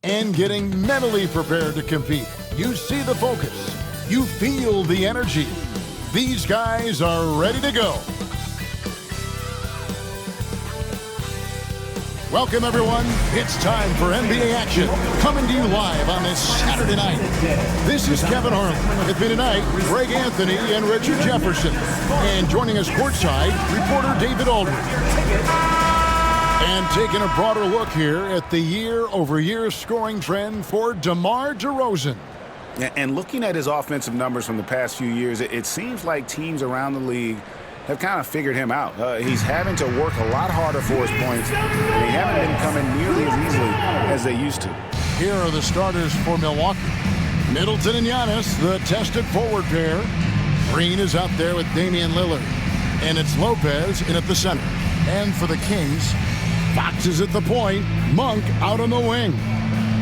and getting mentally prepared to compete. You see the focus. You feel the energy. These guys are ready to go. Welcome, everyone. It's time for NBA action, coming to you live on this Saturday night. This is Kevin Harlan. With me tonight, Greg Anthony and Richard Jefferson. And joining us courtside, reporter David Aldridge. And taking a broader look here at the year-over-year scoring trend for DeMar DeRozan. And looking at his offensive numbers from the past few years, it seems like teams around the league have kind of figured him out. He's having to work a lot harder for his points, and they haven't been coming nearly as easily as they used to. Here are the starters for Milwaukee. Middleton and Giannis, the tested forward pair. Green is out there with Damian Lillard. And it's Lopez in at the center. And for the Kings, Fox is at the point, Monk out on the wing.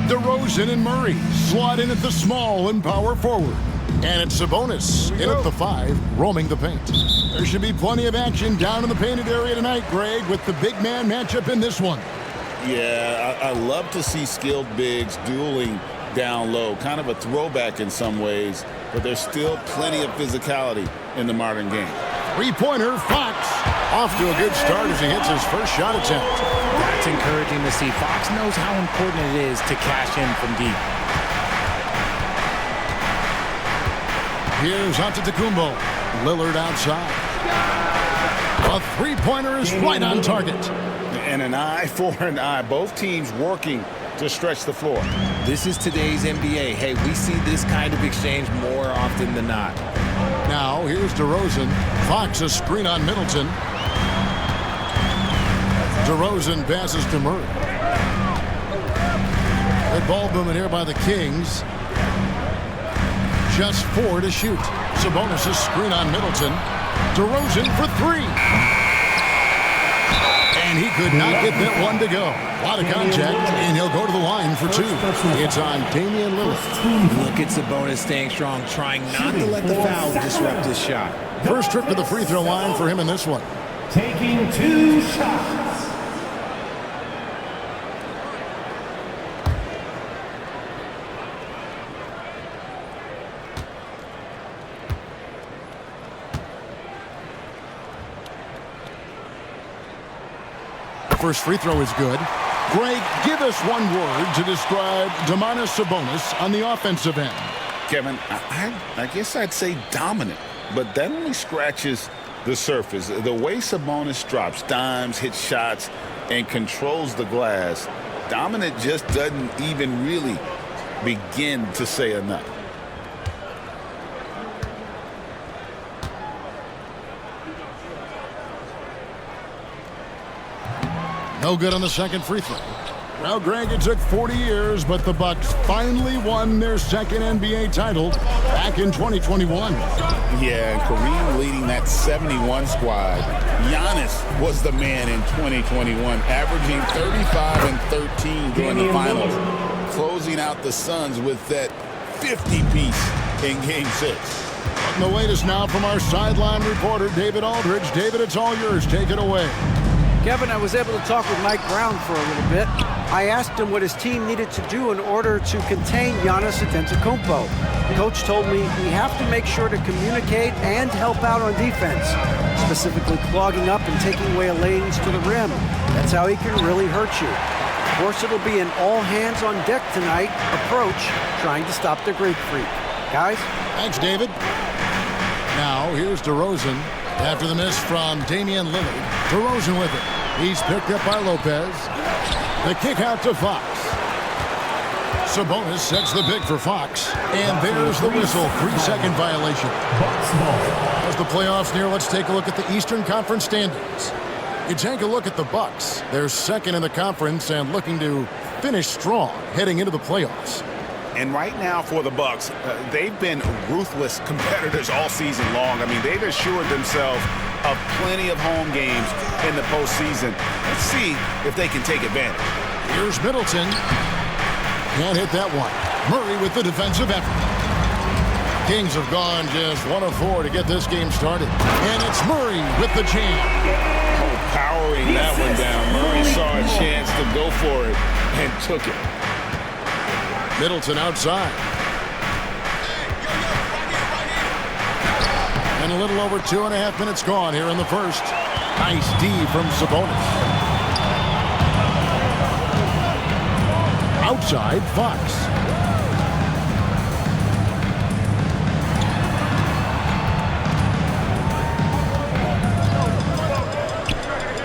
DeRozan and Murray slot in at the small and power forward. And it's Sabonis in at the 5, roaming the paint. There should be plenty of action down in the painted area tonight, Greg, with the big man matchup in this one. Yeah, I love to see skilled bigs dueling down low. Kind of a throwback in some ways, but there's still plenty of physicality in the modern game. Three-pointer, Fox. Off to a good start as he hits his first shot attempt. That's encouraging to see. Fox knows how important it is to cash in from deep. Here's Antetokounmpo. Lillard outside. A three-pointer is right on target. And an eye for an eye. Both teams working to stretch the floor. This is today's NBA. Hey, we see this kind of exchange more often than not. Now, here's DeRozan. Fox a screen on Middleton. DeRozan passes to Murray. Good ball movement here by the Kings. Just 4 to shoot. Sabonis' screen on Middleton. DeRozan for 3. And he could not get that one to go. A lot of contact, and he'll go to the line for 2. It's on Damian Lillard. Look at Sabonis staying strong, trying not to let the foul disrupt his shot. First trip to the free throw line for him in this one. Taking 2 shots. First free throw is good. Greg, give us one word to describe Domantas Sabonis on the offensive end. Kevin, I guess I'd say dominant, but that only scratches the surface. The way Sabonis drops dimes, hits shots, and controls the glass, dominant just doesn't even really begin to say enough. No good on the second free throw. Well, Greg, it took 40 years, but the Bucks finally won their second NBA title back in 2021. Yeah, and Kareem leading that 71 squad. Giannis was the man in 2021, averaging 35 and 13 during the finals, closing out the Suns with that 50-piece in Game 6. And the latest now from our sideline reporter, David Aldridge. David, it's all yours. Take it away. Kevin, I was able to talk with Mike Brown for a little bit. I asked him what his team needed to do in order to contain Giannis Antetokounmpo. Coach told me we have to make sure to communicate and help out on defense, specifically clogging up and taking away lanes to the rim. That's how he can really hurt you. Of course, it'll be an all-hands-on-deck tonight approach, trying to stop the Greek freak. Guys? Thanks, David. Now, here's DeRozan. After the miss from Damian Lillard, DeRozan with it. He's picked up by Lopez. The kick out to Fox. Sabonis sets the pick for Fox. And there's the whistle. 3-second violation. As the playoffs near, let's take a look at the Eastern Conference standings. You take a look at the Bucks. They're second in the conference and looking to finish strong heading into the playoffs. And right now for the Bucks, they've been ruthless competitors all season long. I mean, they've assured themselves of plenty of home games in the postseason. Let's see if they can take advantage. Here's Middleton. Can't hit that one. Murray with the defensive effort. Kings have gone just 1 of 4 to get this game started. And it's Murray with the jam. Oh, powering that one down. Murray saw a chance to go for it and took it. Middleton outside. And a little over 2.5 minutes gone here in the first. Nice D from Sabonis. Outside, Fox.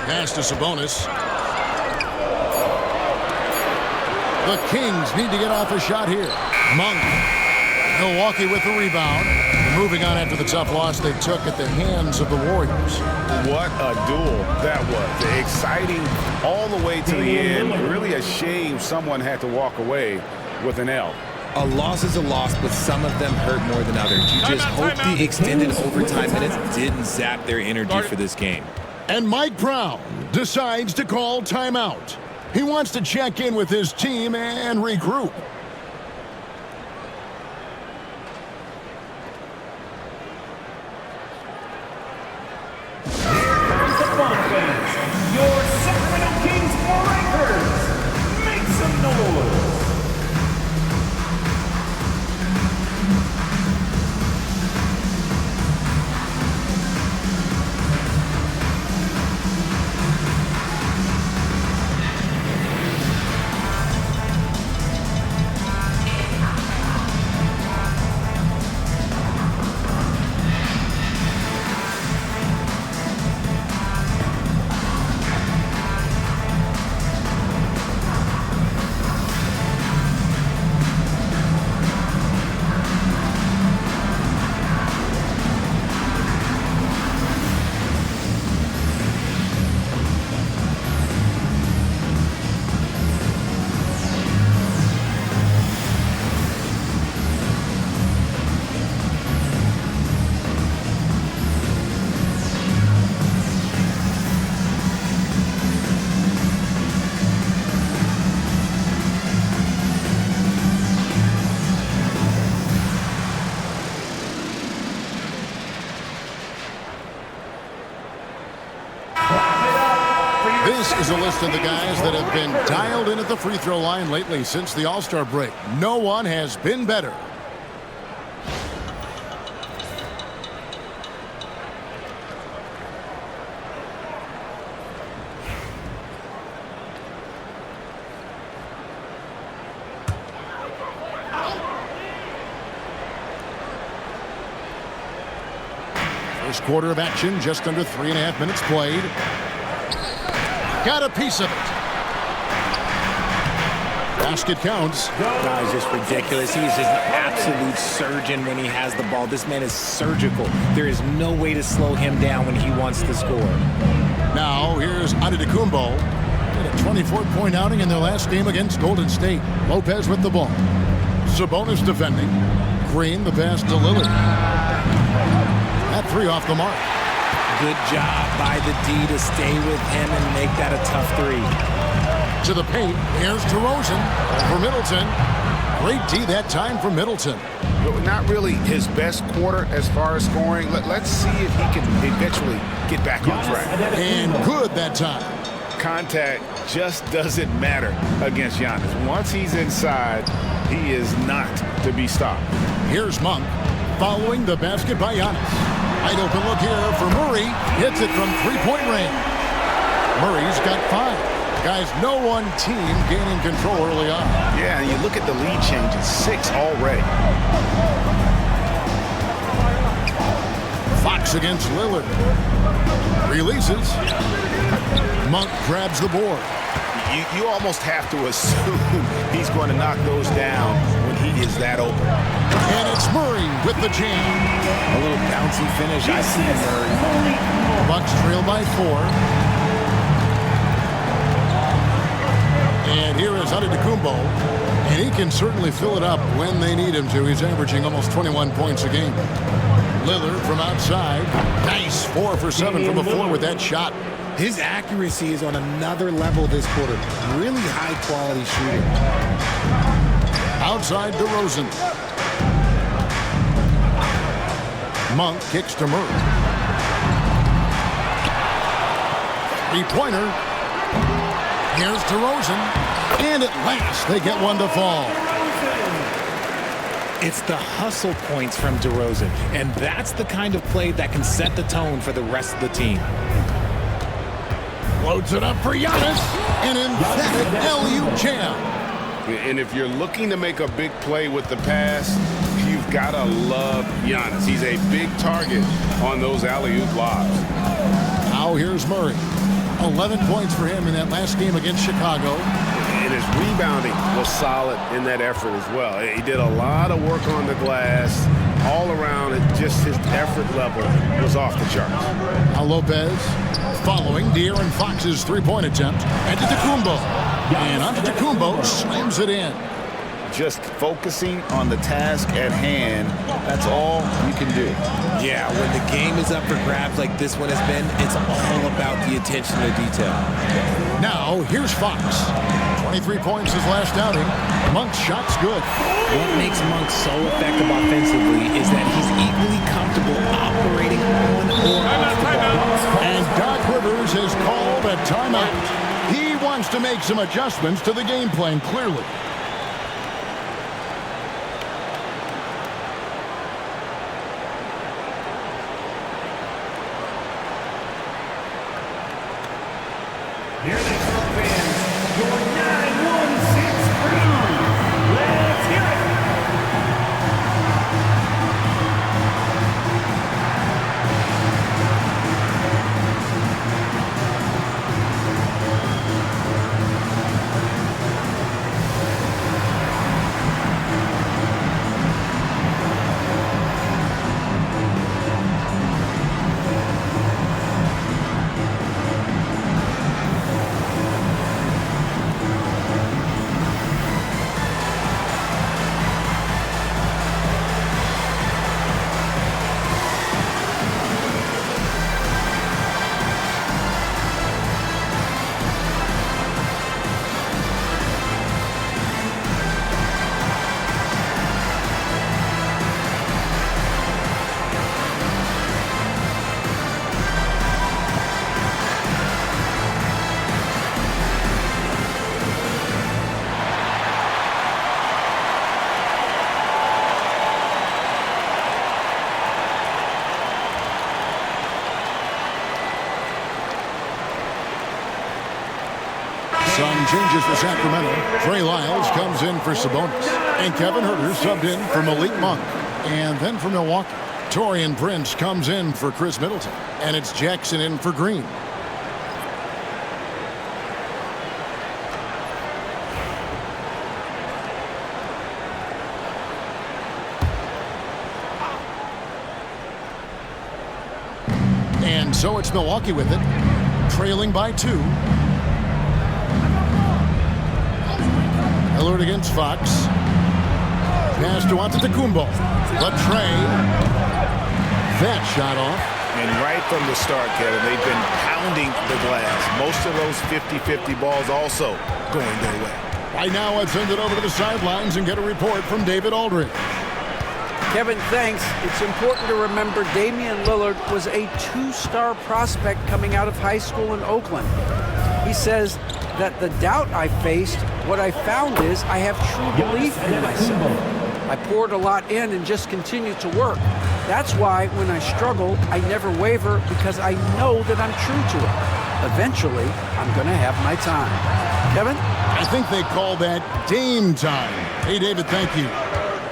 Pass to Sabonis. The Kings need to get off a shot here. Monk. Milwaukee with the rebound. Moving on after the tough loss they took at the hands of the Warriors. What a duel that was. Exciting all the way to the end. Really a shame someone had to walk away with an L. A loss is a loss, but some of them hurt more than others. You just hope the extended overtime minutes didn't zap their energy for this game. And Mike Brown decides to call timeout. He wants to check in with his team and regroup. Your Sacramento Kings breakers. Make some noise. This is a list of the guys that have been dialed in at the free throw line lately since the All-Star break. No one has been better. First quarter of action, just under 3.5 minutes played. Got a piece of it. Basket counts. That is just ridiculous. He is just an absolute surgeon when he has the ball. This man is surgical. There is no way to slow him down when he wants to score. Now, here's Antetokounmpo. Had a 24-point outing in their last game against Golden State. Lopez with the ball. Sabonis defending. Green, the pass to Lillard. That three off the mark. Good job by the D to stay with him and make that a tough three. To the paint. Here's DeRozan for Middleton. Great D that time for Middleton. Not really his best quarter as far as scoring. Let's see if he can eventually get back on track. And good that time. Contact just doesn't matter against Giannis. Once he's inside, he is not to be stopped. Here's Monk following the basket by Giannis. Wide open look here for Murray. Hits it from three-point range. Murray's got 5. Guys, no one team gaining control early on. Yeah, and you look at the lead changes, 6 already. Fox against Lillard. Releases. Monk grabs the board. You almost have to assume he's going to knock those down when he is that open. And it's Murray with the jam. A little bouncy finish. I see Murray. Bucks trail by 4. And here is Antetokounmpo. And he can certainly fill it up when they need him to. He's averaging almost 21 points a game. Lillard from outside. Nice 4 for 7 from the floor with that shot. His accuracy is on another level this quarter. Really high-quality shooting. Outside DeRozan. Monk kicks to Murray. Three-pointer. Here's DeRozan. And at last, they get one to fall. It's the hustle points from DeRozan, and that's the kind of play that can set the tone for the rest of the team. Loads it up for Giannis. An emphatic LU jam. And if you're looking to make a big play with the pass, you've got to love Giannis. He's a big target on those alley-oop lobs. Now here's Murray. 11 points for him in that last game against Chicago. And his rebounding was solid in that effort as well. He did a lot of work on the glass. All around, just his effort level was off the charts. Now Lopez following De'Aaron Fox's three-point attempt. Antetokounmpo. And Antetokounmpo slams it in. Just focusing on the task at hand, that's all you can do. Yeah, when the game is up for grabs like this one has been, it's all about the attention to detail. Now, here's Fox. 23 points his last outing. Monk's shot's good. What makes Monk so effective offensively is that he's equally comfortable operating on or off the ball. And Doc Rivers has called a timeout. He wants to make some adjustments to the game plan, clearly. Here they come, fans. Your 916 crew. Let's hear it. Some changes for Sacramento. Trey Lyles comes in for Sabonis. And Kevin Huerter subbed in for Malik Monk. And then for Milwaukee, Taurean Prince comes in for Chris Middleton. And it's Jackson in for Green. And so it's Milwaukee with it, trailing by 2. Alert against Fox. Pass to Antetokounmpo. Latrey. That shot off. And right from the start, Kevin, they've been pounding the glass. Most of those 50-50 balls also going their way. Right now, let's send it over to the sidelines and get a report from David Aldridge. Kevin, thanks. It's important to remember Damian Lillard was a 2-star prospect coming out of high school in Oakland. He says that the doubt I faced, what I found is I have true belief in myself. I poured a lot in and just continued to work. That's why when I struggle, I never waver because I know that I'm true to it. Eventually, I'm going to have my time. Kevin? I think they call that Dame time. Hey, David, thank you.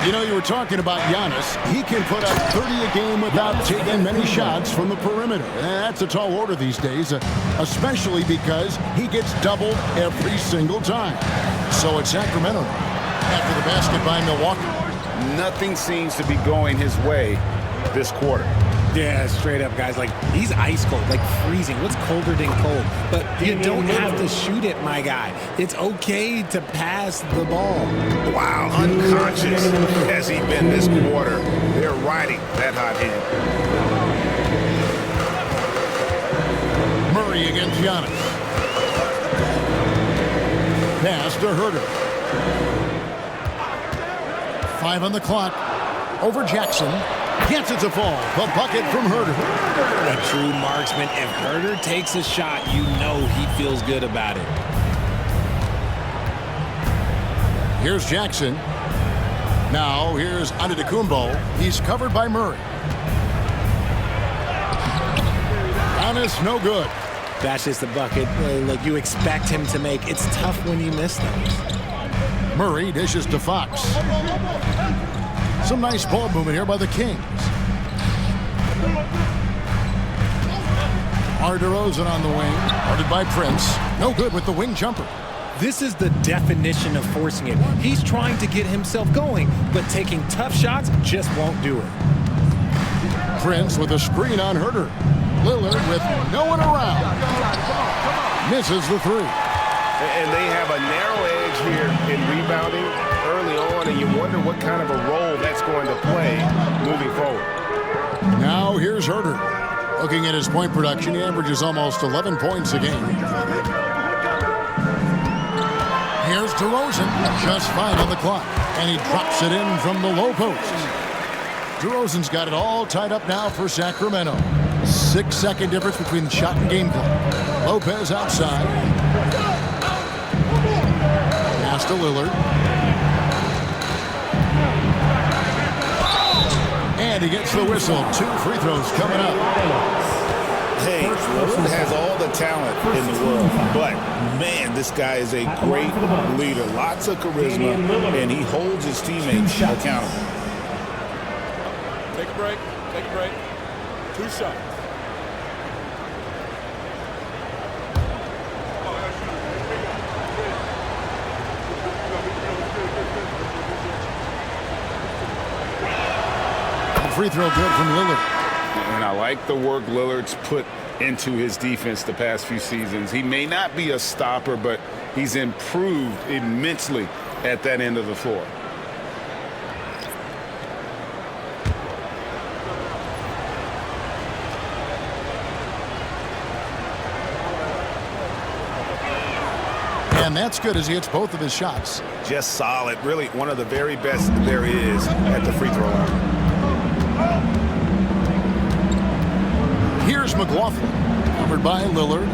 You know, you were talking about Giannis. He can put up 30 a game without taking many shots from the perimeter. And that's a tall order these days, especially because he gets doubled every single time. So it's Sacramento after the basket by Milwaukee. Nothing seems to be going his way this quarter. Yeah, straight up, guys. Like, he's ice cold, like freezing. What's colder than cold? But you don't have to shoot it, my guy. It's okay to pass the ball. Wow, unconscious has he been this quarter. They're riding that hot hand. Murray against Giannis. Pass to Huerter. 5 on the clock. Over Jackson. Gets it to fall. The bucket from Huerter. A true marksman. If Huerter takes a shot, you know he feels good about it. Here's Jackson. Now here's Antetokounmpo. He's covered by Murray. Giannis, no good. That's just the bucket like you expect him to make. It's tough when you miss those. Murray dishes to Fox. Some nice ball movement here by the Kings. DeRozan on the wing, guarded by Prince. No good with the wing jumper. This is the definition of forcing it. He's trying to get himself going, but taking tough shots just won't do it. Prince with a screen on Herter. Lillard with no one around. Misses the three. And they have a narrow edge here in rebounding early on, and you wonder what kind of a role that's going to play moving forward. Now here's Herter. Looking at his point production, he averages almost 11 points a game. Here's DeRozan, just fine on the clock, and he drops it in from the low post. DeRozan's got it all tied up now for Sacramento. 6-second difference between the shot and game clock. Lopez outside. Pass to Lillard. And he gets the whistle. 2 free throws coming up. Hey, Lillard has all the talent in the world, but, man, this guy is a great leader. Lots of charisma, and he holds his teammates accountable. Take a break. Take a break. 2 shots. Free throw good from Lillard. And I like the work Lillard's put into his defense the past few seasons. He may not be a stopper, but he's improved immensely at that end of the floor. And that's good as he hits both of his shots. Just solid. Really one of the very best there is at the free throw line. Here's McLaughlin, covered by Lillard.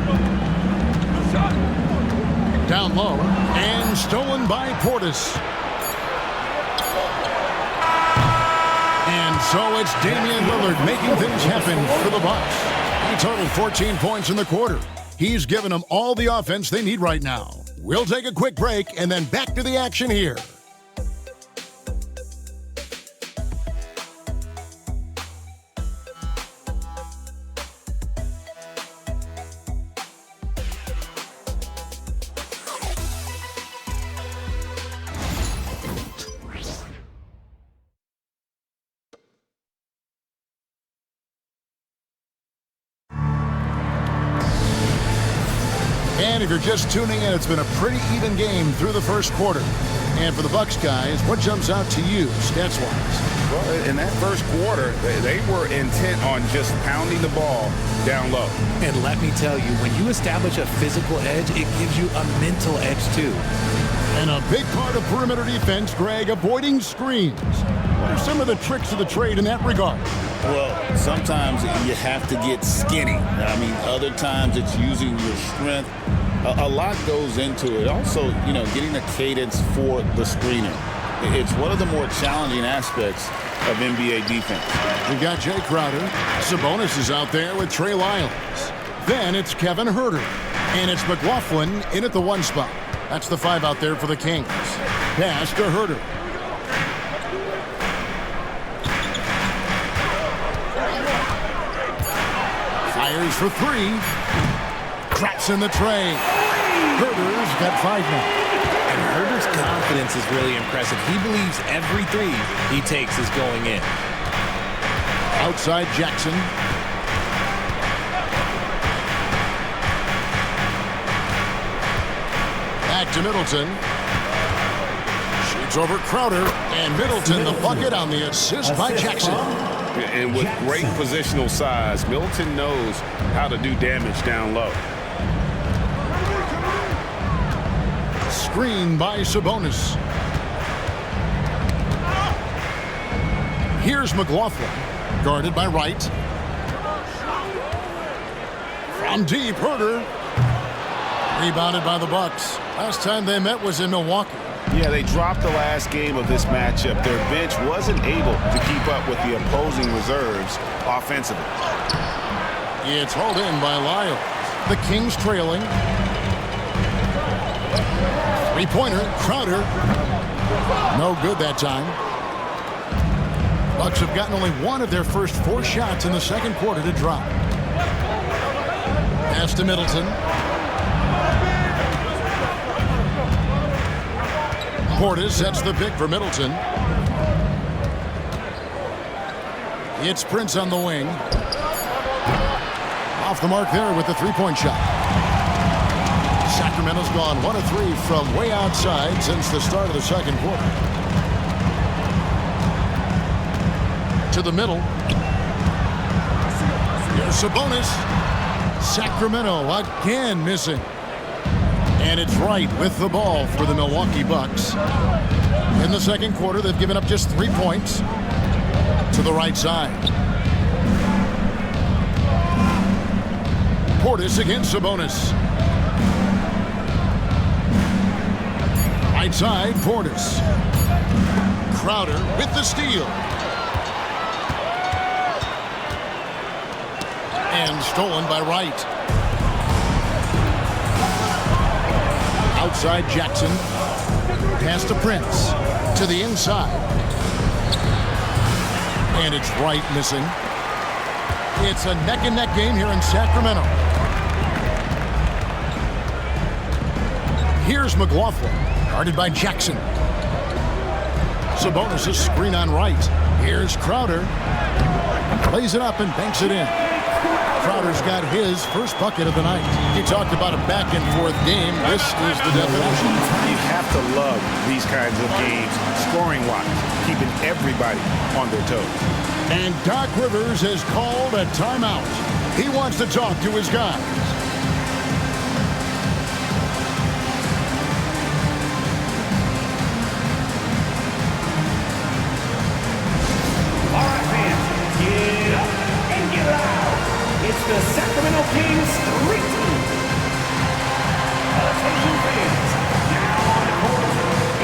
Down low, and stolen by Portis. And so it's Damian Lillard making things happen for the Bucks. He totaled 14 points in the quarter. He's given them all the offense they need right now. We'll take a quick break and then back to the action here. And if you're just tuning in, it's been a pretty even game through the first quarter. And for the Bucks guys, what jumps out to you stats-wise? Well, in that first quarter, they were intent on just pounding the ball down low. And let me tell you, when you establish a physical edge, it gives you a mental edge too. And a big part of perimeter defense, Greg, avoiding screens. What are some of the tricks of the trade in that regard? Well, sometimes you have to get skinny. I mean, other times it's using your strength. A lot goes into it. Also, you know, getting a cadence for the screener. It's one of the more challenging aspects of NBA defense. We've got Jay Crowder. Sabonis is out there with Trey Lyles. Then it's Kevin Herter. And it's McLaughlin in at the 1 spot. That's the 5 out there for the Kings. Pass to Herter. Fires for 3. Traps in the tray. Herter's got 5 now. And Herter's confidence is really impressive. He believes every 3 he takes is going in. Outside Jackson. Back to Middleton. Shoots over Crowder. And Middleton the bucket on the assist by Jackson. And with great positional size, Middleton knows how to do damage down low. Screen by Sabonis. Here's McLaughlin, guarded by Wright. From deep, Herter. Rebounded by the Bucks. Last time they met was in Milwaukee. Yeah, they dropped the last game of this matchup. Their bench wasn't able to keep up with the opposing reserves offensively. It's hauled in by Lyle. The Kings trailing. Three-pointer, Crowder. No good that time. Bucks have gotten only one of their first 4 shots in the second quarter to drop. Pass to Middleton. Portis sets the pick for Middleton. It's Prince on the wing. Off the mark there with the three-point shot. Sacramento's gone 1 of 3 from way outside since the start of the second quarter. To the middle. Here's Sabonis. Sacramento again missing. And it's Wright with the ball for the Milwaukee Bucks. In the second quarter, they've given up just 3 points. To the right side. Portis against Sabonis. Right side, Portis. Crowder with the steal. And stolen by Wright. Outside Jackson. Pass to Prince. To the inside. And it's Wright missing. It's a neck-and-neck game here in Sacramento. Here's McLaughlin. Guarded by Jackson. Sabonis' screen on Wright. Here's Crowder. Plays it up and banks it in. Crowder's got his first bucket of the night. You talked about a back-and-forth game. This is the definition. You have to love these kinds of games, scoring-wise, keeping everybody on their toes. And Doc Rivers has called a timeout. He wants to talk to his guys. All right, fans, get up and get loud. It's the Sacramento Kings street team. Attention fans, now on the court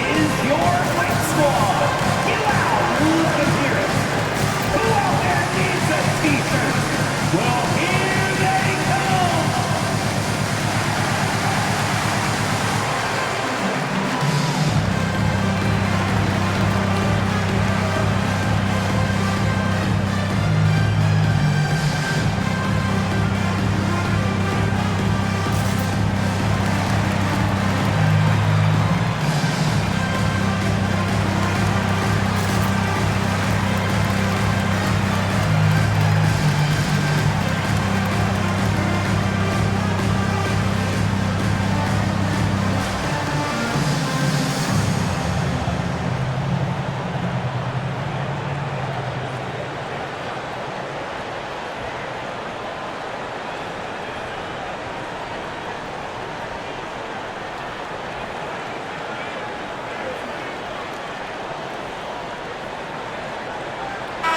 is your fight squad. Get loud, who can hear it? Who out there needs a t-shirt? Well, here they come.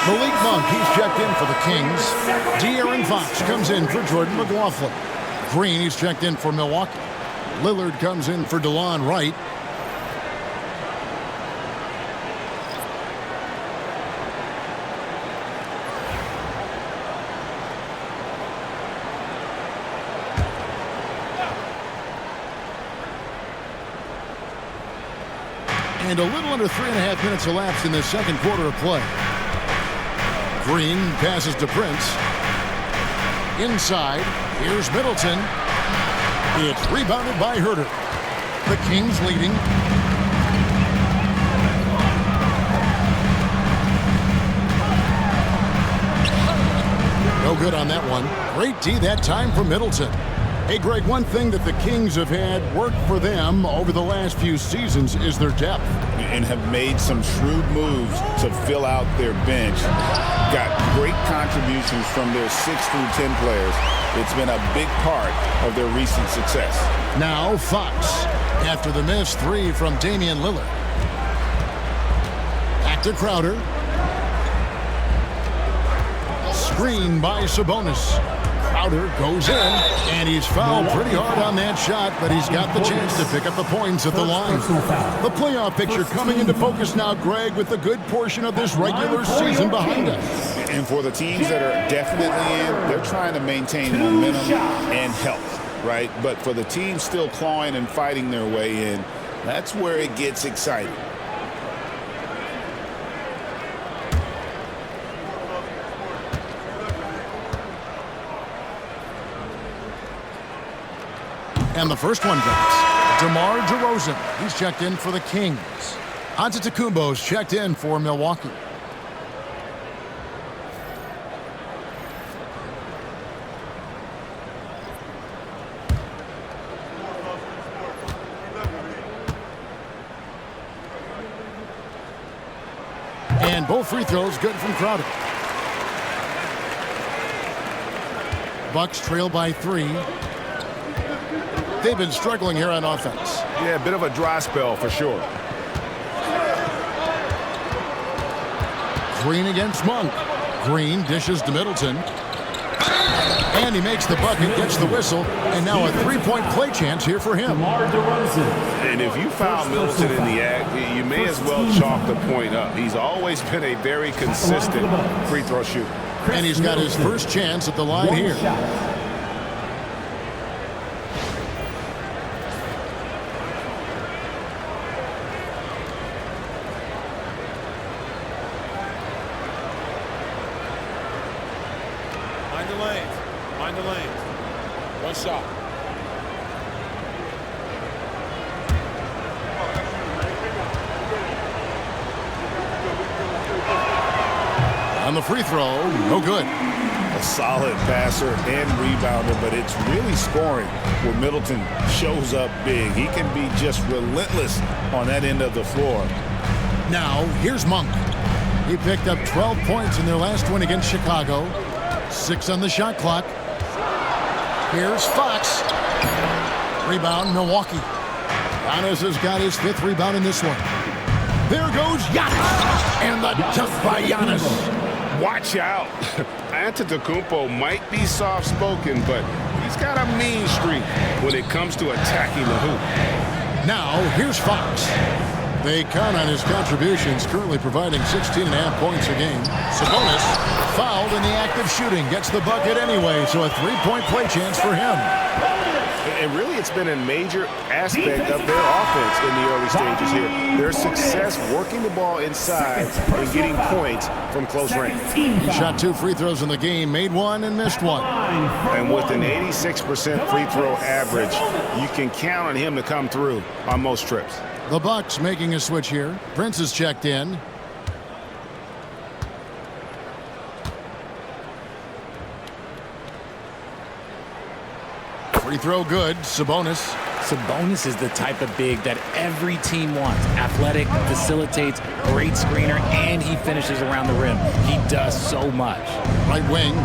Malik Monk, he's checked in for the Kings. De'Aaron Fox comes in for Jordan McLaughlin. Green, he's checked in for Milwaukee. Lillard comes in for DeLon Wright. And a little under 3.5 minutes elapsed in the second quarter of play. Green passes to Prince. Inside, here's Middleton. It's rebounded by Herter. The Kings leading. No good on that one. Great D that time for Middleton. Hey, Greg, one thing that the Kings have had work for them over the last few seasons is their depth. And have made some shrewd moves to fill out their bench. Got great contributions from their 6 through 10 players. It's been a big part of their recent success. Now Fox, after the missed 3 from Damian Lillard. Back to Crowder. Screen by Sabonis. Crowder goes in, and he's fouled pretty hard on that shot, but he's got the chance to pick up the points at the line. The playoff picture coming into focus now, Greg, with a good portion of this regular season behind us. And for the teams that are definitely in, they're trying to maintain momentum and health, right? But for the teams still clawing and fighting their way in, that's where it gets exciting. And the first one drops. DeMar DeRozan, he's checked in for the Kings. Antetokounmpo's checked in for Milwaukee. And both free throws good from Crowder. Bucks trail by 3. They've been struggling here on offense. Yeah, a bit of a dry spell for sure. Green against Monk. Green dishes to Middleton. And he makes the bucket, gets the whistle, and now a three-point play chance here for him. And if you foul Middleton in the act, you may as well chalk the point up. He's always been a very consistent free throw shooter. And he's got his first chance at the line here. Mind the lanes. Mind the lanes. One shot. On the free throw, no good. A solid passer and rebounder, but it's really scoring where Middleton shows up big. He can be just relentless on that end of the floor. Now, here's Monk. He picked up 12 points in their last win against Chicago. 6 on the shot clock. Here's Fox. Rebound, Milwaukee. Giannis has got his 5th rebound in this one. There goes Giannis. And the dunk by Giannis. Watch out. Antetokounmpo might be soft-spoken, but he's got a mean streak when it comes to attacking the hoop. Now, here's Fox. They count on his contributions, currently providing 16.5 points a game. Sabonis, fouled in the act of shooting, gets the bucket anyway, so a three-point play chance for him. And really, it's been a major aspect of their offense in the early stages here. Their success working the ball inside and getting points from close range. He shot 2 free throws in the game, made 1 and missed 1. And with an 86% free throw average, you can count on him to come through on most trips. The Bucks making a switch here. Prince is checked in. Free throw good. Sabonis. Sabonis is the type of big that every team wants. Athletic, facilitates, great screener, and he finishes around the rim. He does so much. Right wing.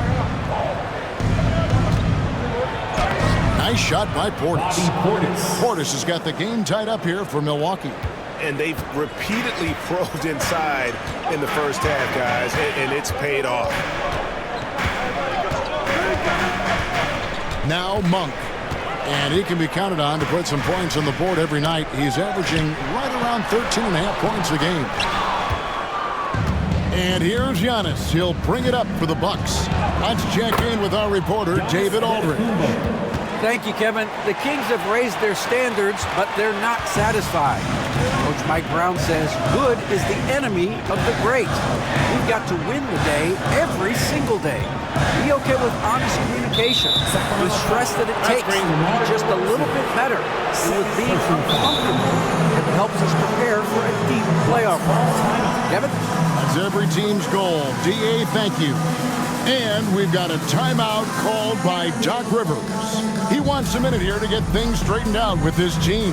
Nice shot by Portis. Portis has got the game tied up here for Milwaukee. And they've repeatedly probed inside in the first half, guys, and it's paid off. Now Monk. And he can be counted on to put some points on the board every night. He's averaging right around 13.5 points a game. And here's Giannis. He'll bring it up for the Bucks. Let's check in with our reporter, David Aldridge. Thank you, Kevin. The Kings have raised their standards, but they're not satisfied. Coach Mike Brown says good is the enemy of the great. We've got to win the day every single day. Be okay with honest communication, with stress that it takes to be just a little bit better, and with being uncomfortable. It helps us prepare for a deep playoff run. Kevin? That's every team's goal. DA, thank you. And we've got a timeout called by Doc Rivers. He wants a minute here to get things straightened out with his team.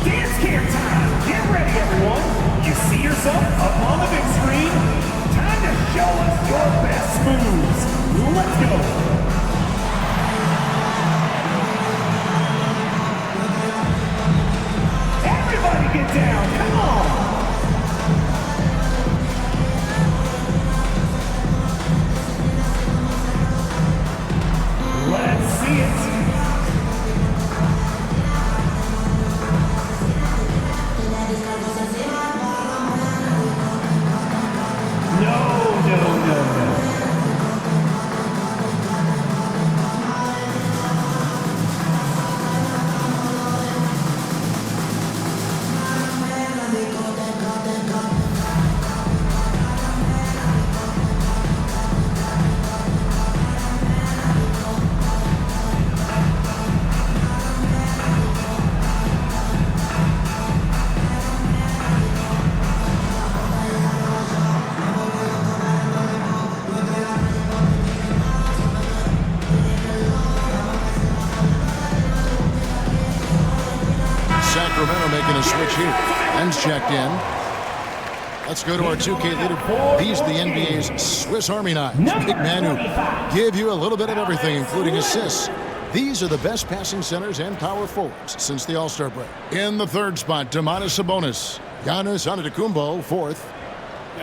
Dance camp time! Get ready, everyone! You see yourself up on the big screen? Time to show us your best moves! Let's go! Everybody get down! Come on! Nuggets. No. Sacramento making a switch here. Ben's checked in. Let's go to our 2K leader. These are the NBA's Swiss Army knives. Big men who give you a little bit of everything, including assists. These are the best passing centers and power forwards since the All-Star break. In the third spot, Domantas Sabonis. Giannis Antetokounmpo, fourth.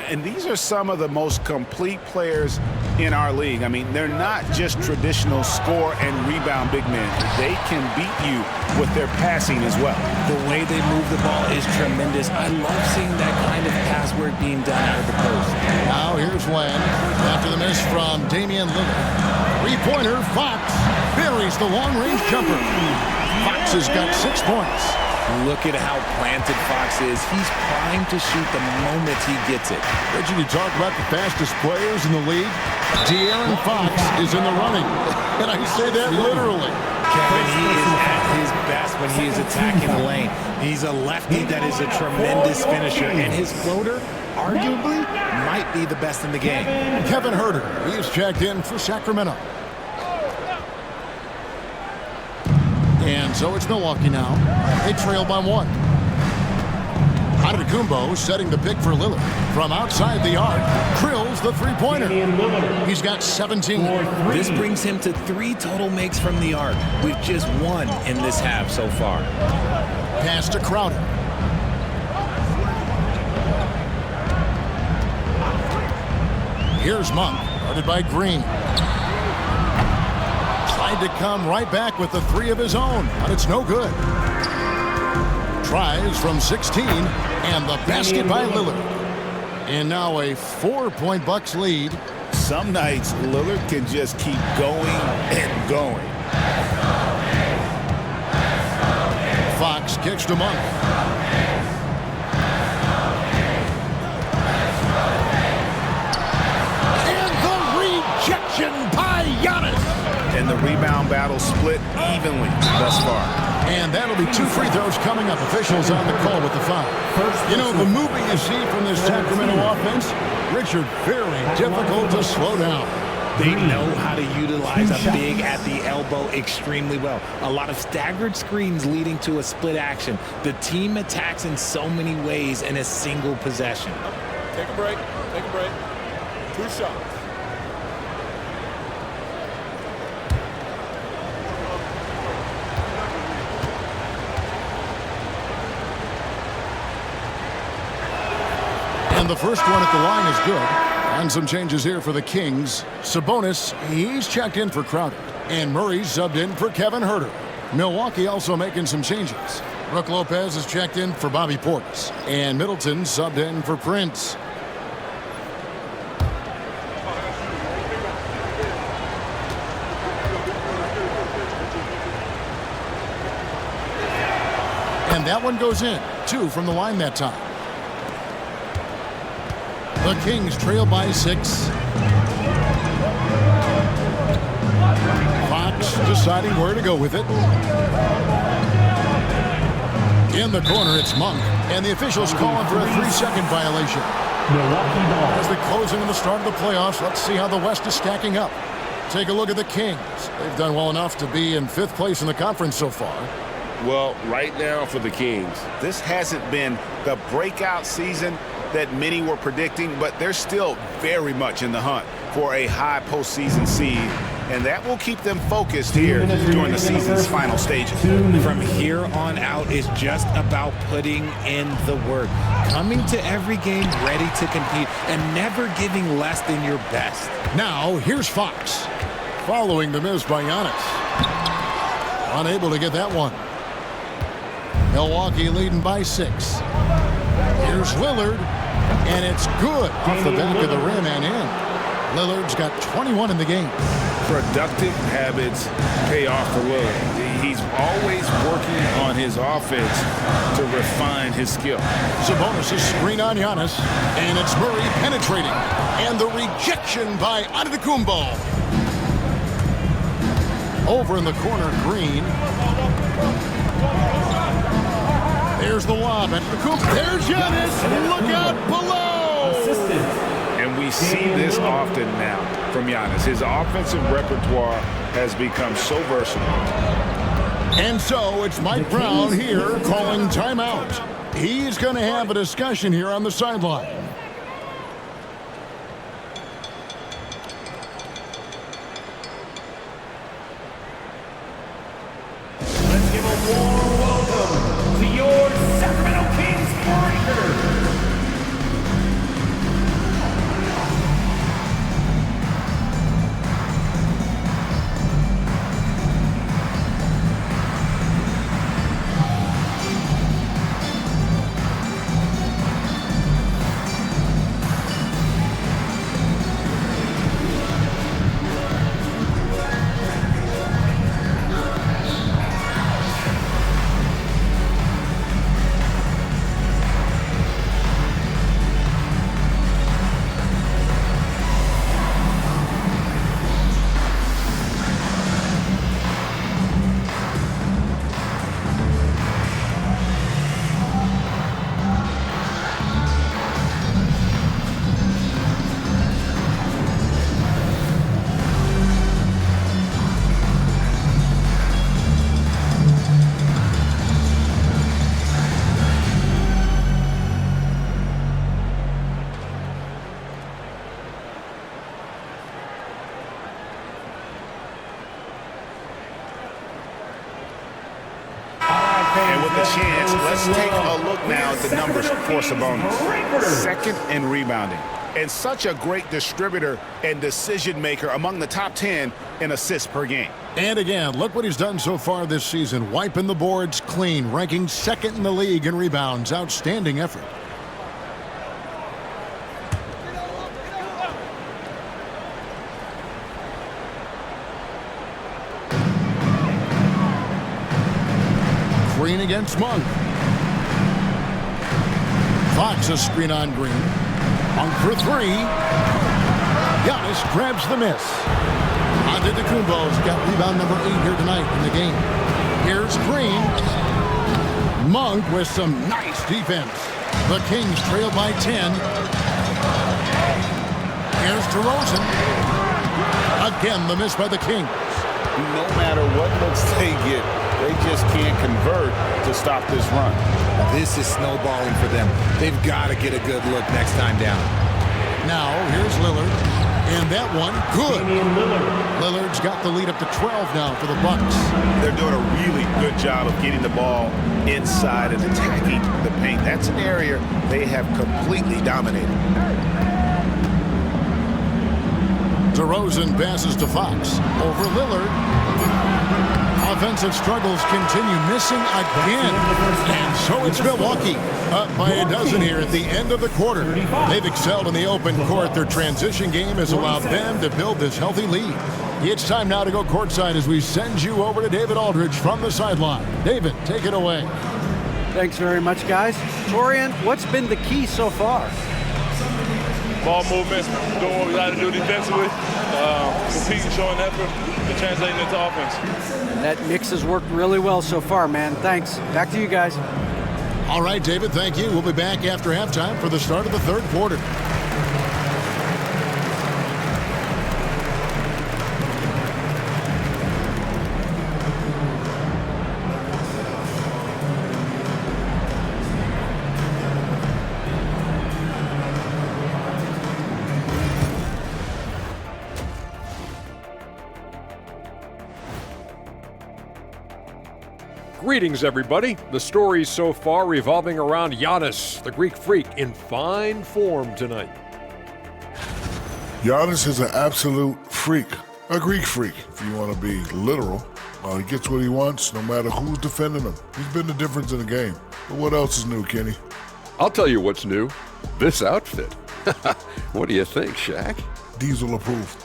And these are some of the most complete players in our league. I mean, they're not just traditional score and rebound big men. They can beat you with their passing as well. The way they move the ball is tremendous. I love seeing that kind of pass work being done out of the post. Now here's Len. After the miss from Damian Lillard. Three-pointer, Fox buries the long-range jumper. Fox has got 6 points. Look at how planted Fox is. He's primed to shoot the moment he gets it. Reggie, you talk about the fastest players in the league. De'Aaron Fox is in the running. And I say that literally. Kevin, he is at his best when he is attacking the lane. He's a lefty that is a tremendous finisher. And his floater, arguably, might be the best in the game. Kevin Huerter, he is checked in for Sacramento. And so it's Milwaukee now. They trail by 1. Antetokounmpo setting the pick for Lillard. From outside the arc, drills the three-pointer. He's got 17. This brings him to 3 total makes from the arc, with just 1 in this half so far. Pass to Crowder. Here's Monk, guarded by Green. Tried to come right back with the 3 of his own, but it's no good. Tries from 16, and the basket by Lillard. And now a 4-point Bucks lead. Some nights, Lillard can just keep going and going. Fox kicks to Monk. And the rejection by Giannis. And the rebound battle split evenly thus far. And that'll be 2 free throws coming up. Officials on the call with the foul. You know, the movement you see from this Sacramento offense, Richard, very difficult to slow down. They know how to utilize a big at the elbow extremely well. A lot of staggered screens leading to a split action. The team attacks in so many ways in a single possession. Take a break. Take a break. 2 shots. And the first one at the line is good. And some changes here for the Kings. Sabonis, he's checked in for Crowder. And Murray's subbed in for Kevin Huerter. Milwaukee also making some changes. Brook Lopez is checked in for Bobby Portis. And Middleton subbed in for Prince. And that one goes in. 2 from the line that time. The Kings trail by 6. Fox deciding where to go with it. In the corner, it's Monk. And the officials calling for a 3-second violation. As we close into the start of the playoffs, let's see how the West is stacking up. Take a look at the Kings. They've done well enough to be in 5th place in the conference so far. Well, right now for the Kings, This hasn't been the breakout season that many were predicting, but they're still very much in the hunt for a high postseason seed, and that will keep them focused here during the season's final stages. From here on out, it's just about putting in the work. Coming to every game ready to compete and never giving less than your best. Now, here's Fox. following the miss by Giannis. Unable to get that one. Milwaukee leading by 6. Here's Lillard, and it's good off the back of the rim and in. Lillard's got 21 in the game. Productive habits pay off for Lillard. He's always working on his offense to refine his skill. Sabonis' screen on Giannis, and it's Murray penetrating. And the rejection by Antetokounmpo. Over in the corner, Green. There's the lob at the Antetokounmpo. There's Giannis. Look out below. And we see this often now from Giannis. His offensive repertoire has become so versatile. And so it's Mike Brown here calling timeout. He's going to have a discussion here on the sideline. Let's give a warm welcome to your Sacramento Kings breaker. And with the chance, let's take a look now at the numbers for Sabonis. Second in rebounding. And such a great distributor and decision maker among the top 10 in assists per game. And again, look what he's done so far this season. Wiping the boards clean, ranking second in the league in rebounds. Outstanding effort. Green against Monk. Fox a screen on Green. Monk for 3. Giannis grabs the miss. Antetokounmpo's got rebound number 8 here tonight in the game. Here's Green. Monk with some nice defense. The Kings trail by 10. Here's DeRozan. Again, the miss by the Kings. No matter what looks they get, they just can't convert to stop this run. This is snowballing for them. They've got to get a good look next time down. Now, here's Lillard. And that one, good. Lillard's got the lead up to 12 now for the Bucks. They're doing a really good job of getting the ball inside and attacking the paint. That's an area they have completely dominated. DeRozan passes to Fox. Over Lillard. Offensive struggles continue, missing again. And so it's Milwaukee up by a dozen here at the end of the quarter. They've excelled in the open court. Their transition game has allowed them to build this healthy lead. It's time now to go courtside as we send you over to David Aldridge from the sideline. David, take it away. Thanks very much, guys. Torian, what's been the key so far? Ball movement, doing what we got to do defensively, competing, showing effort, and translating into offense. That mix has worked really well so far, man. Thanks. Back to you guys. All right, David, thank you. We'll be back after halftime for the start of the third quarter. Greetings, everybody. The stories so far revolving around Giannis, the Greek freak, in fine form tonight. Giannis is an absolute freak. A Greek freak, if you want to be literal. He gets what he wants, no matter who's defending him. He's been the difference in the game. But what else is new, Kenny? I'll tell you what's new. This outfit. What do you think, Shaq? Diesel approved.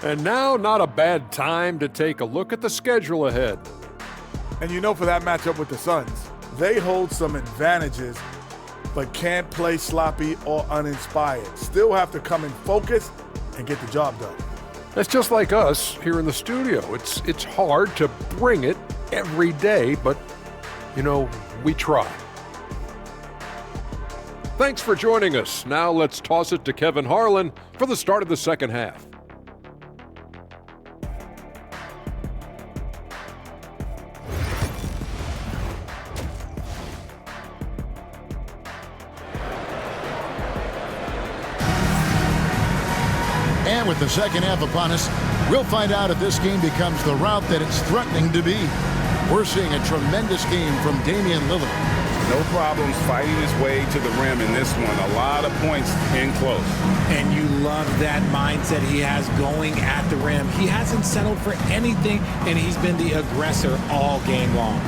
And now, not a bad time to take a look at the schedule ahead. And you know, for that matchup with the Suns, they hold some advantages, but can't play sloppy or uninspired. Still have to come in focused and get the job done. That's just like us here in the studio. It's hard to bring it every day, but, you know, we try. Thanks for joining us. Now let's toss it to Kevin Harlan for the start of the second half. And with the second half upon us, we'll find out if this game becomes the route that it's threatening to be. We're seeing a tremendous game from Damian Lillard. No problems fighting his way to the rim in this one. A lot of points in close. And you love that mindset he has going at the rim. He hasn't settled for anything, and he's been the aggressor all game long.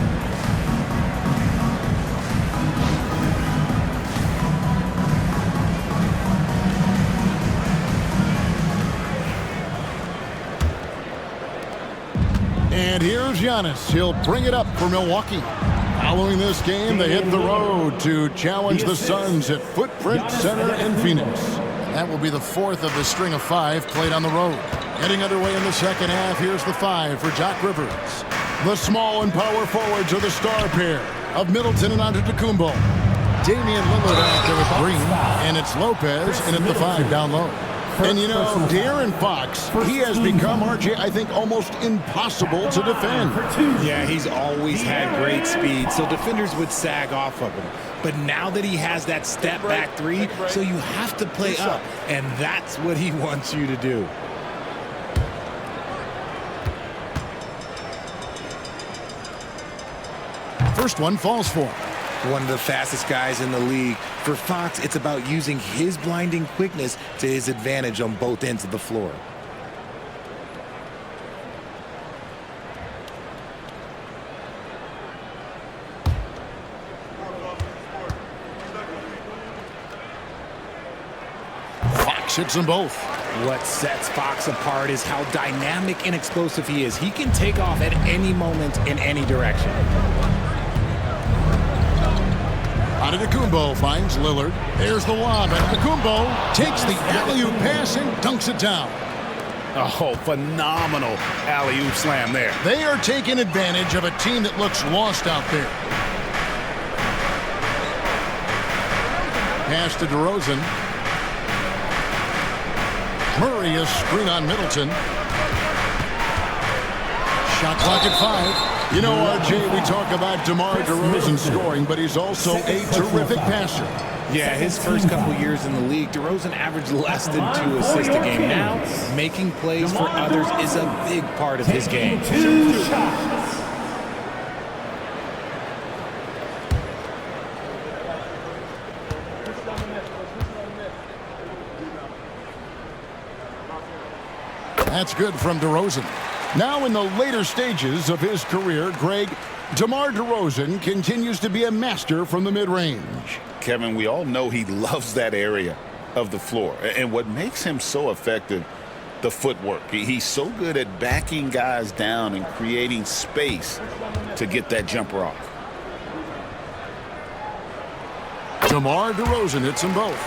And here's Giannis. He'll bring it up for Milwaukee. Following this game, they hit the road to challenge the Suns at Footprint Center in Phoenix. That will be the fourth of the string of 5 played on the road. Getting underway in the second half, here's the 5 for Doc Rivers. The small and power forwards are the star pair of Middleton and Antetokounmpo. Damian Lillard out there with Green, and it's Lopez in at the 5 down low. And you know, De'Aaron Fox, he has become, RJ, I think, almost impossible to defend. Yeah, he's always had great speed, so defenders would sag off of him. But now that he has that step-back 3, so you have to play up, and that's what he wants you to do. First one falls for him. One of the fastest guys in the league. For Fox, it's about using his blinding quickness to his advantage on both ends of the floor. Fox hits them both. What sets Fox apart is how dynamic and explosive he is. He can take off at any moment in any direction. Antetokounmpo finds Lillard. There's the lob. Antetokounmpo takes the alley-oop pass and dunks it down. Oh, phenomenal alley-oop slam there. They are taking advantage of a team that looks lost out there. Pass to DeRozan. Murray a screen on Middleton. Shot clock at 5. You know, RJ, we talk about DeMar DeRozan scoring, but he's also a terrific passer. Yeah, his first couple years in the league, DeRozan averaged less than 2 assists a game. Now, making plays for others is a big part of his game. That's good from DeRozan. Now in the later stages of his career, Greg, DeMar DeRozan continues to be a master from the mid-range. Kevin, we all know he loves that area of the floor. And what makes him so effective, the footwork. He's so good at backing guys down and creating space to get that jumper off. DeMar DeRozan hits them both.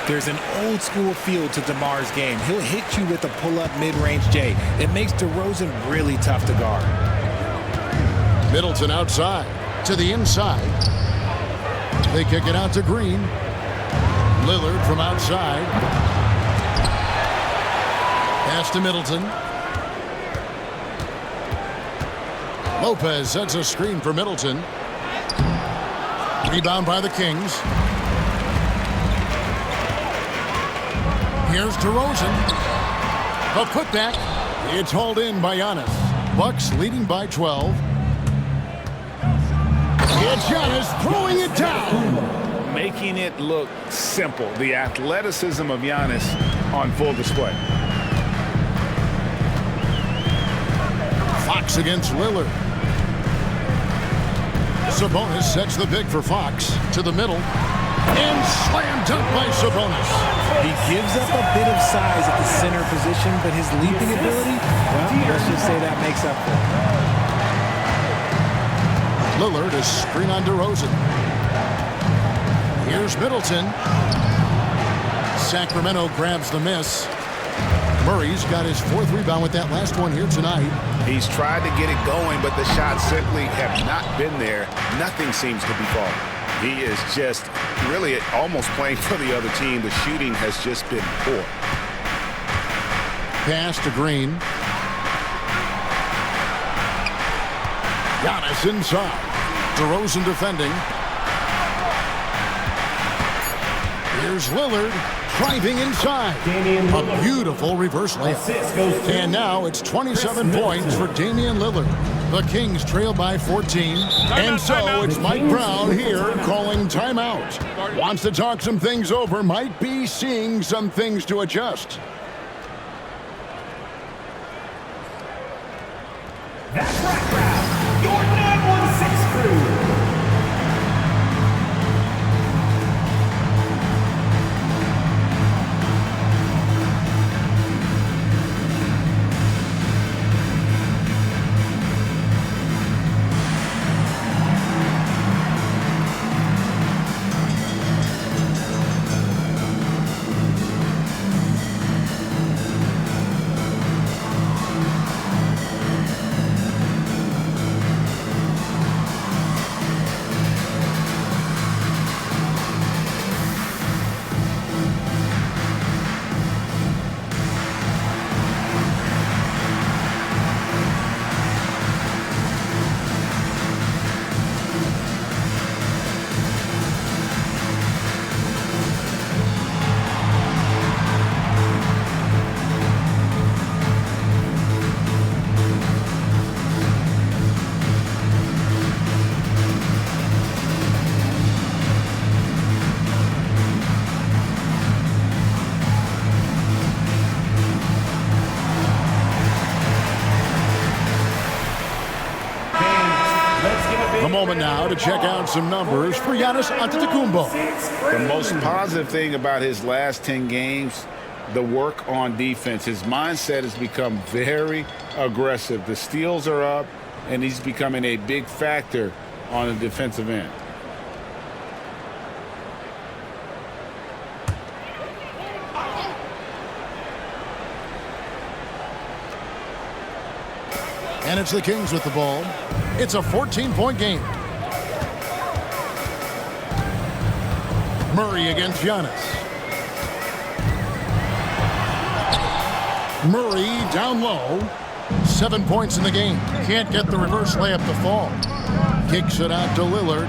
There's an old-school feel to DeMar's game. He'll hit you with a pull-up mid-range J. It makes DeRozan really tough to guard. Middleton outside to the inside. They kick it out to Green. Lillard from outside. Pass to Middleton. Lopez sets a screen for Middleton. Rebound by the Kings. Here's DeRozan. A putback. It's hauled in by Giannis. Bucks leading by 12. It's Giannis throwing it down. making it look simple. The athleticism of Giannis on full display. Fox against Lillard. Sabonis sets the pick for Fox to the middle. And slam dunk by Sabonis. He gives up a bit of size at the center position, but his leaping ability, well, let's just say that makes up for it. Lillard is screen on DeRozan. Here's Middleton. Sacramento grabs the miss. Murray's got his 4th rebound with that last one here tonight. He's tried to get it going, but the shots simply have not been there. Nothing seems to be falling. He is just really almost playing for the other team. The shooting has just been poor. Pass to Green. Giannis inside. DeRozan defending. Here's Lillard driving inside. A beautiful reverse layup. And now it's 27 points for Damian Lillard. The Kings trail by 14. And so it's Mike Brown here calling timeout. Wants to talk some things over. Might be seeing some things to adjust. That's right, Brown. Your 916 crew. A moment now to check out some numbers for Giannis Antetokounmpo. The most positive thing about his last 10 games, the work on defense. His mindset has become very aggressive. The steals are up, and he's becoming a big factor on the defensive end. And it's the Kings with the ball. It's a 14-point game. Murray against Giannis. Murray down low. 7 points in the game. Can't get the reverse layup to fall. Kicks it out to Lillard.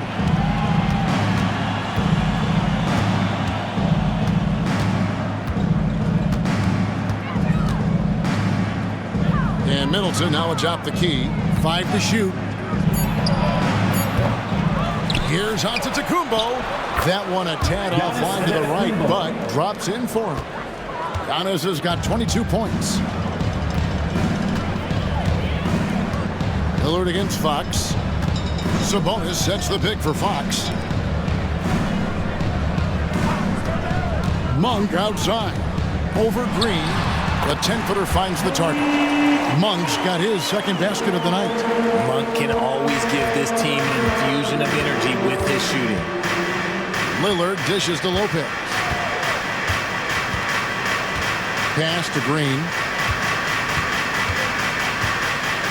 And Middleton now atop the key. 5 to shoot. Here's Antetokounmpo. That one a tad offline to the right, but drops in for him. Giannis has got 22 points. Lillard against Fox. Sabonis sets the pick for Fox. Monk outside. Over Green. The 10-footer finds the target. Monk's got his second basket of the night. Monk can always give this team an infusion of energy with his shooting. Lillard dishes to Lopez. Pass to Green.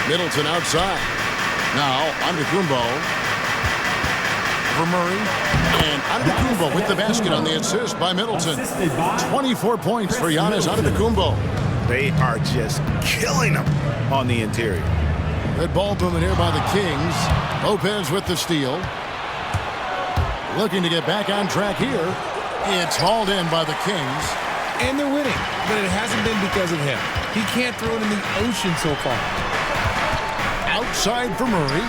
Middleton outside. Now Antetokounmpo for Murray. And Antetokounmpo with the basket on the assist by Middleton. 24 points for Giannis Antetokounmpo. They are just killing them on the interior. Good ball movement here by the Kings. Lopez with the steal. Looking to get back on track here. It's hauled in by the Kings. And they're winning, but it hasn't been because of him. He can't throw it in the ocean so far. Outside for Murray.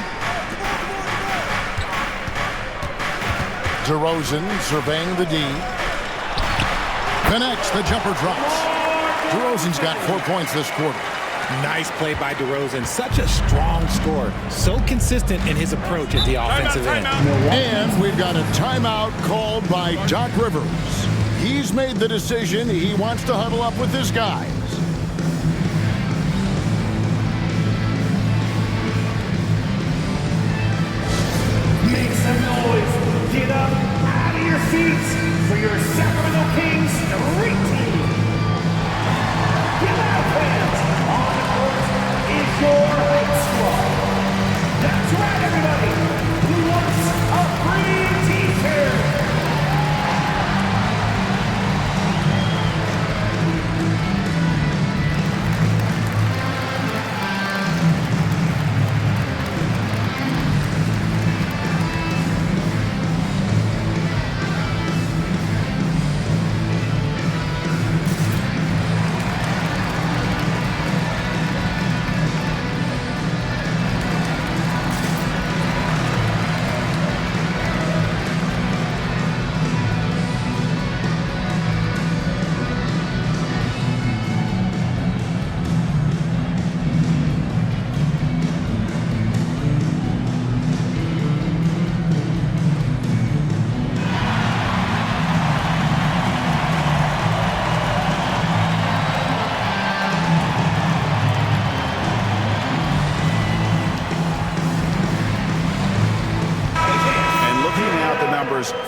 DeRozan surveying the D. Connects, the jumper drops. DeRozan's got 4 points this quarter. Nice play by DeRozan. Such a strong scorer. So consistent in his approach at the offensive end. And we've got a timeout called by Doc Rivers. He's made the decision. He wants to huddle up with his guys. Make some noise. Get up out of your seats for your Sacramento Kings street team. Get out, fans. On the court is your squad. That's right, everybody. Who wants a free t-shirt?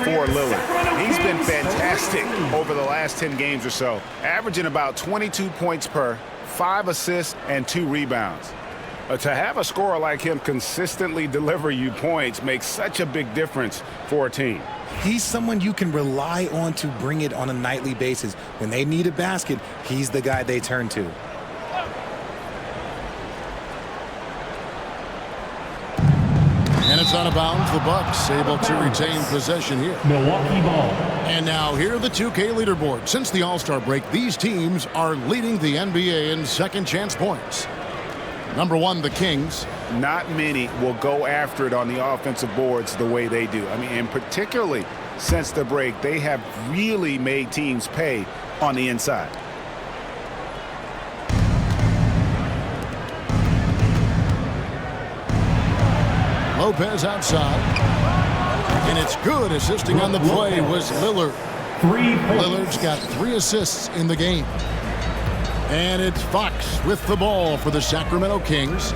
For Lillard. He's been fantastic over the last 10 games or so, averaging about 22 points per, 5 assists, and 2 rebounds. To have a scorer like him consistently deliver you points makes such a big difference for a team. He's someone you can rely on to bring it on a nightly basis. When they need a basket, he's the guy they turn to. And it's out of bounds. The Bucks able to retain possession here. Milwaukee ball. And now here are the 2K leaderboard. Since the All-Star break, these teams are leading the NBA in second chance points. Number 1, the Kings. Not many will go after it on the offensive boards the way they do. I mean, and particularly since the break, they have really made teams pay on the inside. Lopez outside. And it's good. Assisting on the play was Lillard. Lillard's got 3 assists in the game. And it's Fox with the ball for the Sacramento Kings.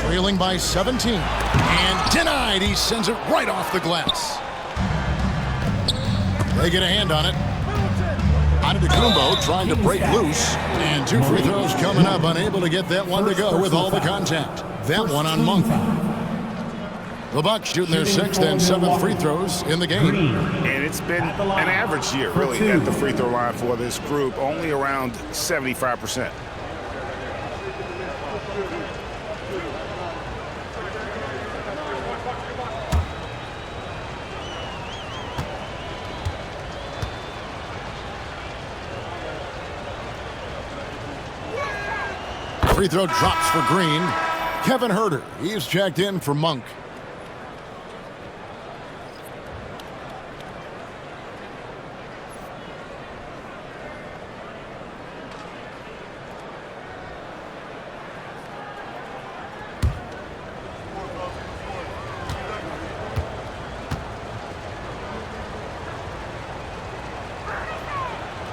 Trailing by 17. And denied. He sends it right off the glass. They get a hand on it. Antetokounmpo trying to break loose. And 2 free throws coming up. Unable to get that one to go with all the contact. That one on Monk. The Bucks shooting their 6th and 7th free throws in the game. And it's been an average year, really, at the free throw line for this group, only around 75%. Free throw drops for Green. Kevin Huerter, he's checked in for Monk.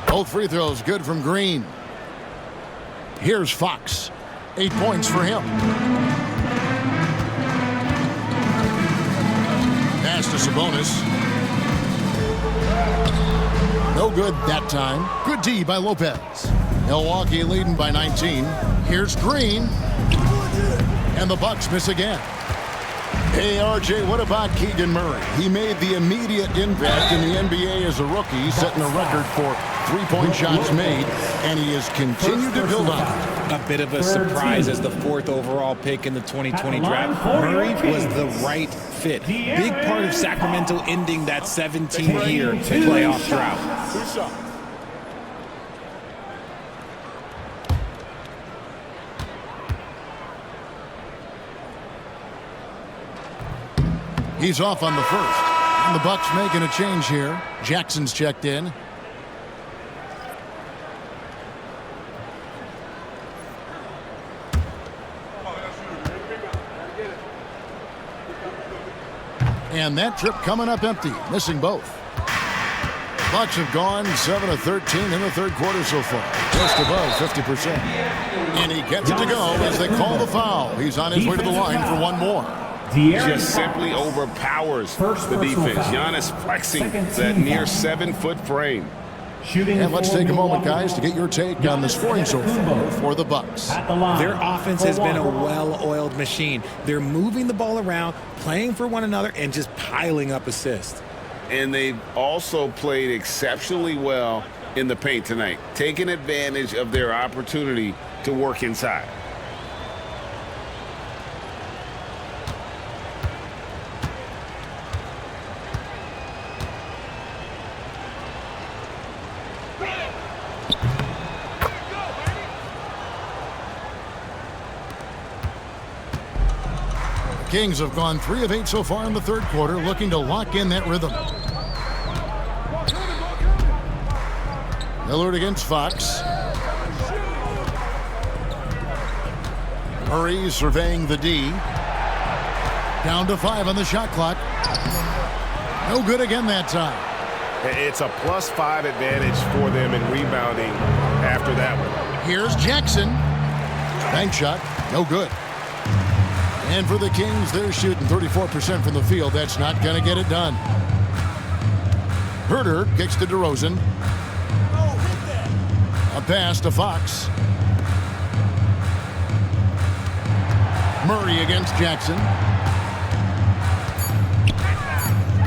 Both free throws good from Green. Here's Fox. 8 points for him. Pass to Sabonis. No good that time. Good D by Lopez. Milwaukee leading by 19. Here's Green. And the Bucks miss again. Hey, RJ, what about Keegan Murray? He made the immediate impact in the NBA as a rookie, setting a record for three-point shots made, and he has continued to build on it. A bit of a surprise as the 4th overall pick in the 2020 draft. Murray was the right fit. Big part of Sacramento ending that 17-year playoff drought. He's off on the first. And the Bucks making a change here. Jackson's checked in. And that trip coming up empty, missing both. Bucks have gone 7 of 13 in the third quarter so far, just above 50%. And he gets it to go as they call the foul. He's on his way to the line for one more. Just simply overpowers the defense. Giannis flexing that near 7-foot frame. And let's take a moment, guys, to get your take on the scoring so far for the Bucks. Their offense has been a well-oiled machine. They're moving the ball around, playing for one another, and just piling up assists. And they've also played exceptionally well in the paint tonight, taking advantage of their opportunity to work inside. Kings have gone 3 of 8 so far in the third quarter, looking to lock in that rhythm. Lillard against Fox. Murray surveying the D. Down to 5 on the shot clock. No good again that time. It's a +5 advantage for them in rebounding after that one. Here's Jackson. Bank shot, no good. And for the Kings, they're shooting 34% from the field. That's not going to get it done. Herter kicks to DeRozan. A pass to Fox. Murray against Jackson.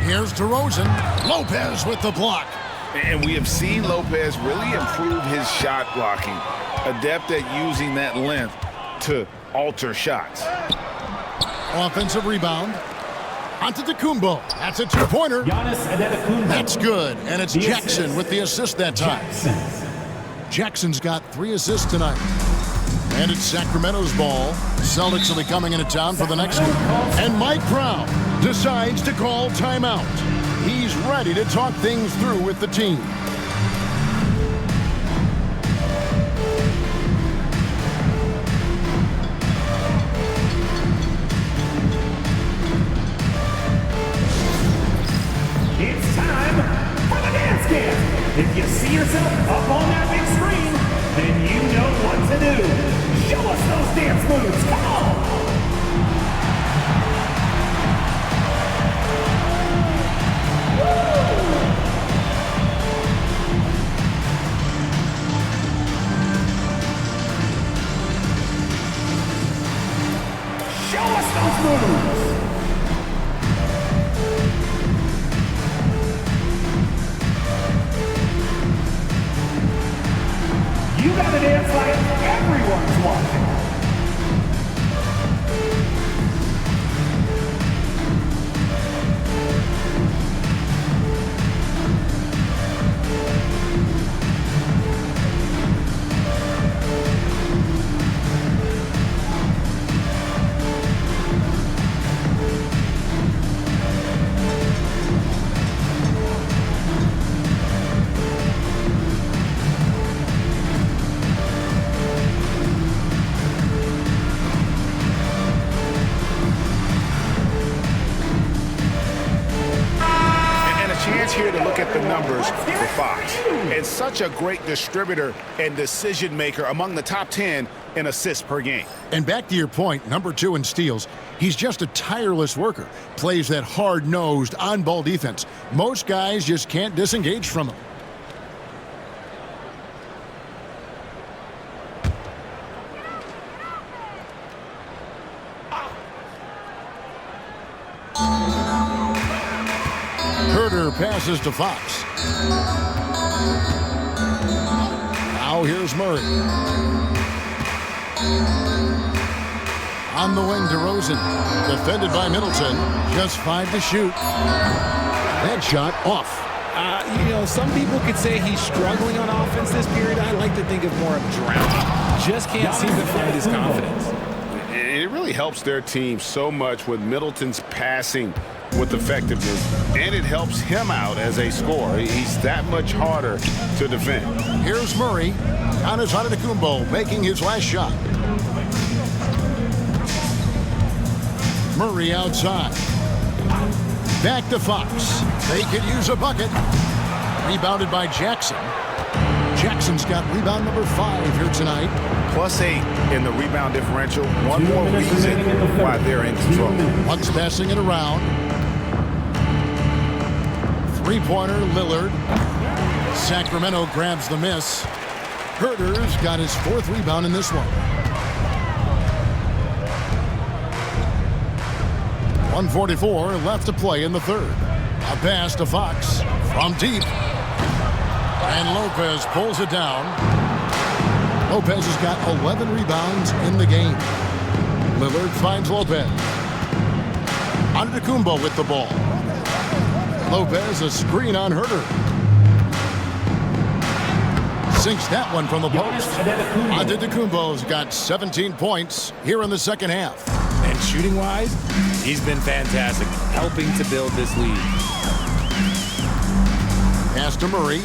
Here's DeRozan. Lopez with the block. And we have seen Lopez really improve his shot blocking. Adept at using that length to alter shots. Offensive rebound. Antetokounmpo. That's a two-pointer. That's good. And it's Jackson with the assist that time. Jackson's got 3 assists tonight. And it's Sacramento's ball. Celtics will be coming into town for the next one. And Mike Brown decides to call timeout. He's ready to talk things through with the team. It's time for the dance camp. If you see yourself up on that big screen, then you know what to do. Show us those dance moves. Come on. Show us those moves. You gotta dance like everyone's watching. Here to look at the numbers for Fox. And such a great distributor and decision maker, among the top 10 in assists per game. And back to your point, number 2 in steals. He's just a tireless worker. Plays that hard-nosed, on-ball defense. Most guys just can't disengage from him. Herter passes to Fox. Now here's Murray. On the wing, DeRozan. Defended by Middleton. Just 5 to shoot. That shot off. You know, some people could say he's struggling on offense this period. I like to think of more of drowning. Just can't seem to find his confidence. It really helps their team so much with Middleton's passing with effectiveness, and it helps him out as a scorer. He's that much harder to defend. Here's Murray. Giannis Antetokounmpo making his last shot. Murray outside. Back to Fox. They could use a bucket. Rebounded by Jackson. Jackson's got rebound number 5 here tonight. +8 in the rebound differential. One more reason why they're in control. Bucks passing it around. Three-pointer, Lillard. Sacramento grabs the miss. Herter's got his 4th rebound in this one. 1:44 left to play in the 3rd. A pass to Fox from deep. And Lopez pulls it down. Lopez has got 11 rebounds in the game. Lillard finds Lopez. Antetokounmpo with the ball. Lopez a screen on Herter. Sinks that one from the post. Antetokounmpo's got 17 points here in the second half. And shooting-wise, he's been fantastic, helping to build this lead. Pass to Murray.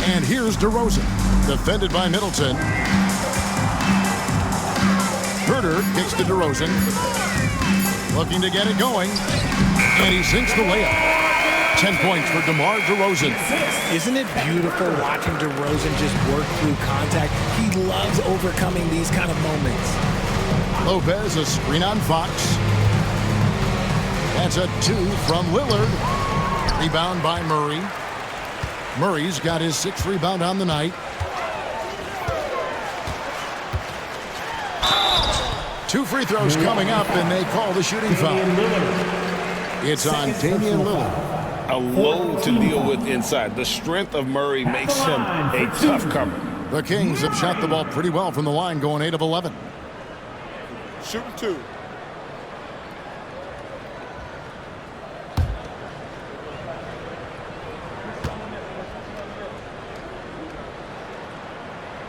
And here's DeRozan, defended by Middleton. Herter kicks to DeRozan. Looking to get it going. And he sinks the layup. 10 points for DeMar DeRozan. Isn't it beautiful watching DeRozan just work through contact? He loves overcoming these kind of moments. Lopez a screen on Fox. That's a 2 from Lillard. Rebound by Murray. Murray's got his 6th rebound on the night. 2 free throws coming up, and they call the shooting foul. It's on Damian Lillard. A load to deal with inside. The strength of Murray makes him a tough cover. The Kings have shot the ball pretty well from the line, going 8 of 11. Shooting 2.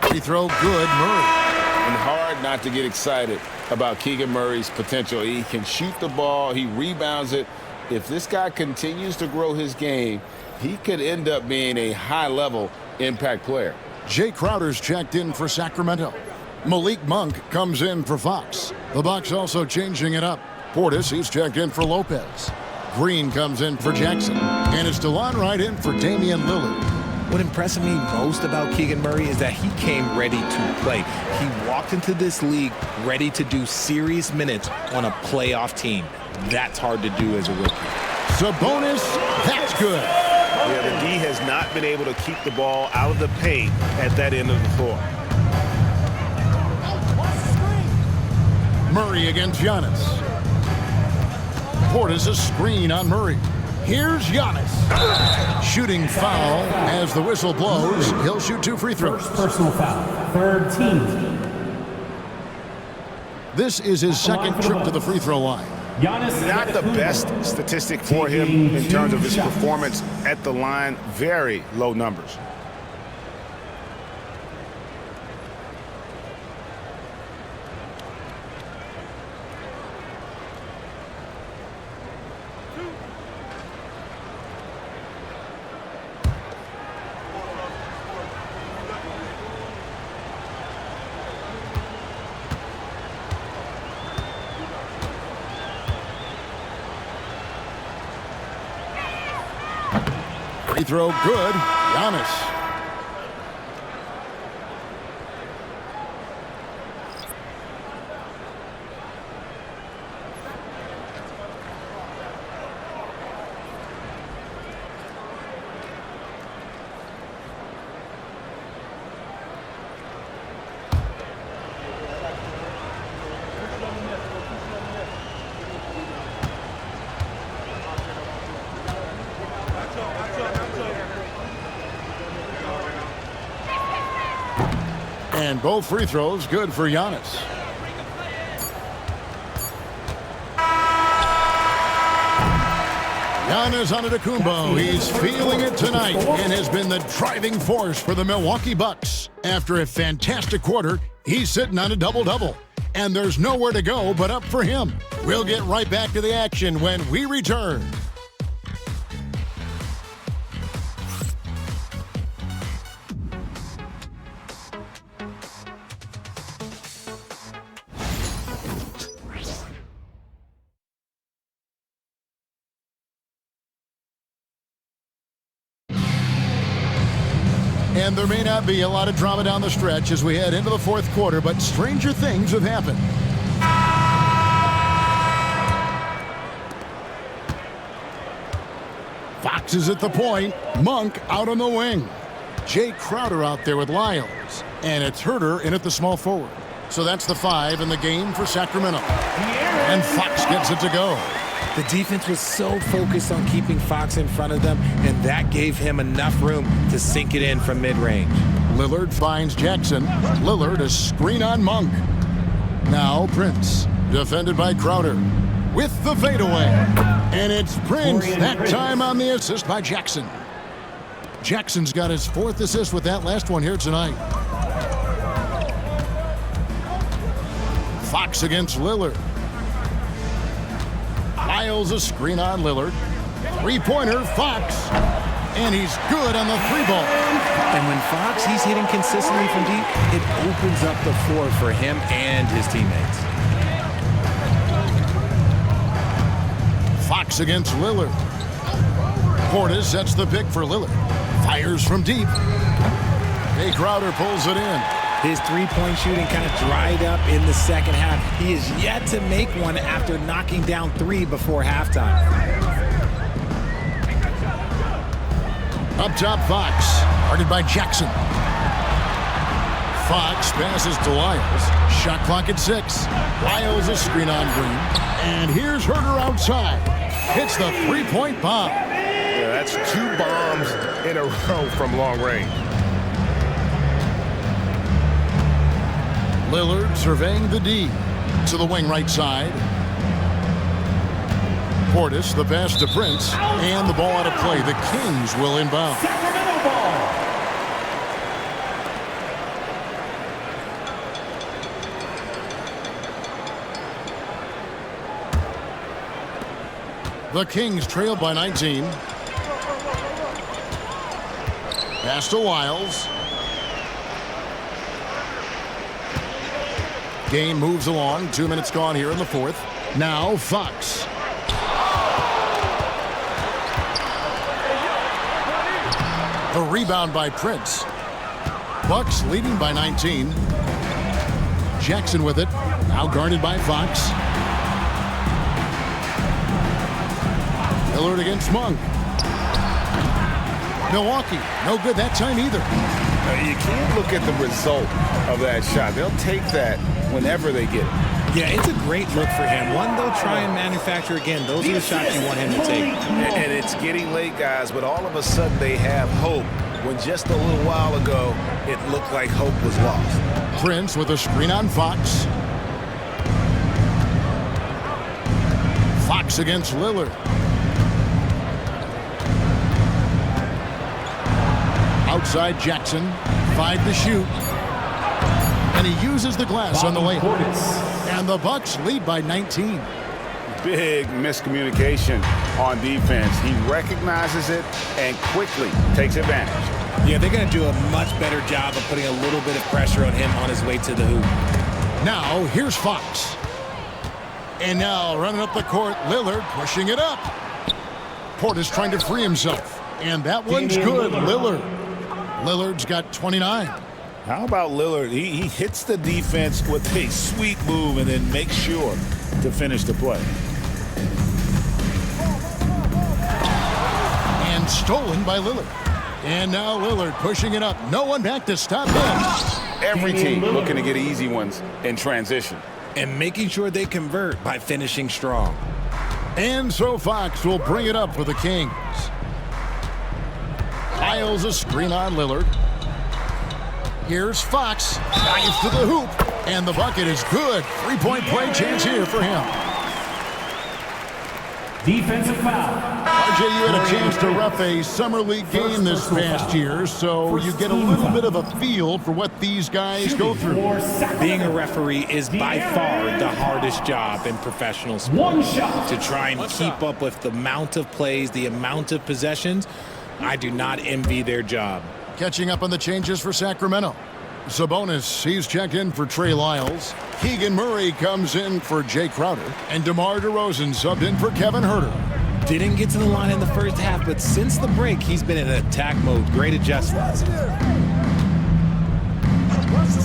Free throw good, Murray. And hard not to get excited about Keegan Murray's potential. He can shoot the ball. He rebounds it. If this guy continues to grow his game, he could end up being a high-level impact player. Jay Crowder's checked in for Sacramento. Malik Monk comes in for Fox. The Bucks also changing it up. Portis, he's checked in for Lopez. Green comes in for Jackson. And it's DeLon right in for Damian Lillard. What impressed me most about Keegan Murray is that he came ready to play. He walked into this league ready to do serious minutes on a playoff team. That's hard to do as a rookie. Sabonis, that's good. Yeah, the D has not been able to keep the ball out of the paint at that end of the floor. Murray against Giannis. Portis a screen on Murray. Here's Giannis. Shooting foul as the whistle blows. He'll shoot 2 free throws. First personal foul. 3rd team. This is his 2nd trip to the free throw line. Not the best statistic for him in terms of his performance at the line. Very low numbers. Free throw good. Giannis. And both free throws good for Giannis. Giannis Antetokounmpo, he's feeling it tonight and has been the driving force for the Milwaukee Bucks. After a fantastic quarter, he's sitting on a double-double. And there's nowhere to go but up for him. We'll get right back to the action when we return. And there may not be a lot of drama down the stretch as we head into the fourth quarter, but stranger things have happened. Fox is at the point. Monk out on the wing. Jay Crowder out there with Lyles. And it's Herter in at the small forward. So that's the 5 in the game for Sacramento. And Fox gets it to go. The defense was so focused on keeping Fox in front of them, and that gave him enough room to sink it in from mid-range. Lillard finds Jackson. Lillard a screen on Monk. Now Prince, defended by Crowder, with the fadeaway. And it's Prince, that time on the assist by Jackson. Jackson's got his 4th assist with that last one here tonight. Fox against Lillard. Lyles a screen on Lillard. 3-pointer, Fox. And he's good on the 3-ball. And when Fox, he's hitting consistently from deep, it opens up the floor for him and his teammates. Fox against Lillard. Portis sets the pick for Lillard. Fires from deep. Jay Crowder pulls it in. His three-point shooting kind of dried up in the second half. He is yet to make one after knocking down 3 before halftime. Up top, Fox. Guarded by Jackson. Fox passes to Lyles. Shot clock at 6. Lyles a screen on Green. And here's Herter outside. Hits the 3-point bomb. Yeah, that's 2 bombs in a row from long range. Lillard surveying the D to the wing right side. Portis, the pass to Prince, and the ball out of play. The Kings will inbound. Sacramento ball. The Kings trail by 19. Pass to Lyles. Game moves along. 2 minutes gone here in the 4th. Now Fox. The rebound by Prince. Bucks leading by 19. Jackson with it. Now guarded by Fox. Lillard against Monk. Milwaukee, no good that time either. You can't look at the result of that shot. They'll take that whenever they get it. Yeah, it's a great look for him. One they'll try and manufacture again. Those are the shots you want him to take. And it's getting late, guys, but all of a sudden they have hope when just a little while ago it looked like hope was lost. Prince with a screen on Fox. Fox against Lillard. Outside Jackson, 5 to shoot. And he uses the glass on the layup. And the Bucks lead by 19. Big miscommunication on defense. He recognizes it and quickly takes advantage. Yeah, they're going to do a much better job of putting a little bit of pressure on him on his way to the hoop. Now, here's Fox. And now, running up the court, Lillard pushing it up. Portis trying to free himself. And that one's good, Lillard. Lillard's got 29. How about Lillard? He hits the defense with a sweet move and then makes sure to finish the play. And stolen by Lillard. And now Lillard pushing it up. No one back to stop him. Every team looking to get easy ones in transition. And making sure they convert by finishing strong. And so Fox will bring it up for the Kings. Lyles a screen on Lillard. Here's Fox. Dives to the hoop. And the bucket is good. 3-point play chance here for him. Defensive foul. RJ, you had a chance to ref a summer league game this past year, so you get a little bit of a feel for what these guys go through. Being a referee is by far the hardest job in professional sports. One shot. To try and keep up with the amount of plays, the amount of possessions, I do not envy their job. Catching up on the changes for Sacramento. Sabonis, he's checked in for Trey Lyles. Keegan Murray comes in for Jay Crowder. And DeMar DeRozan subbed in for Kevin Huerter. Didn't get to the line in the first half, but since the break, he's been in attack mode. Great adjustments.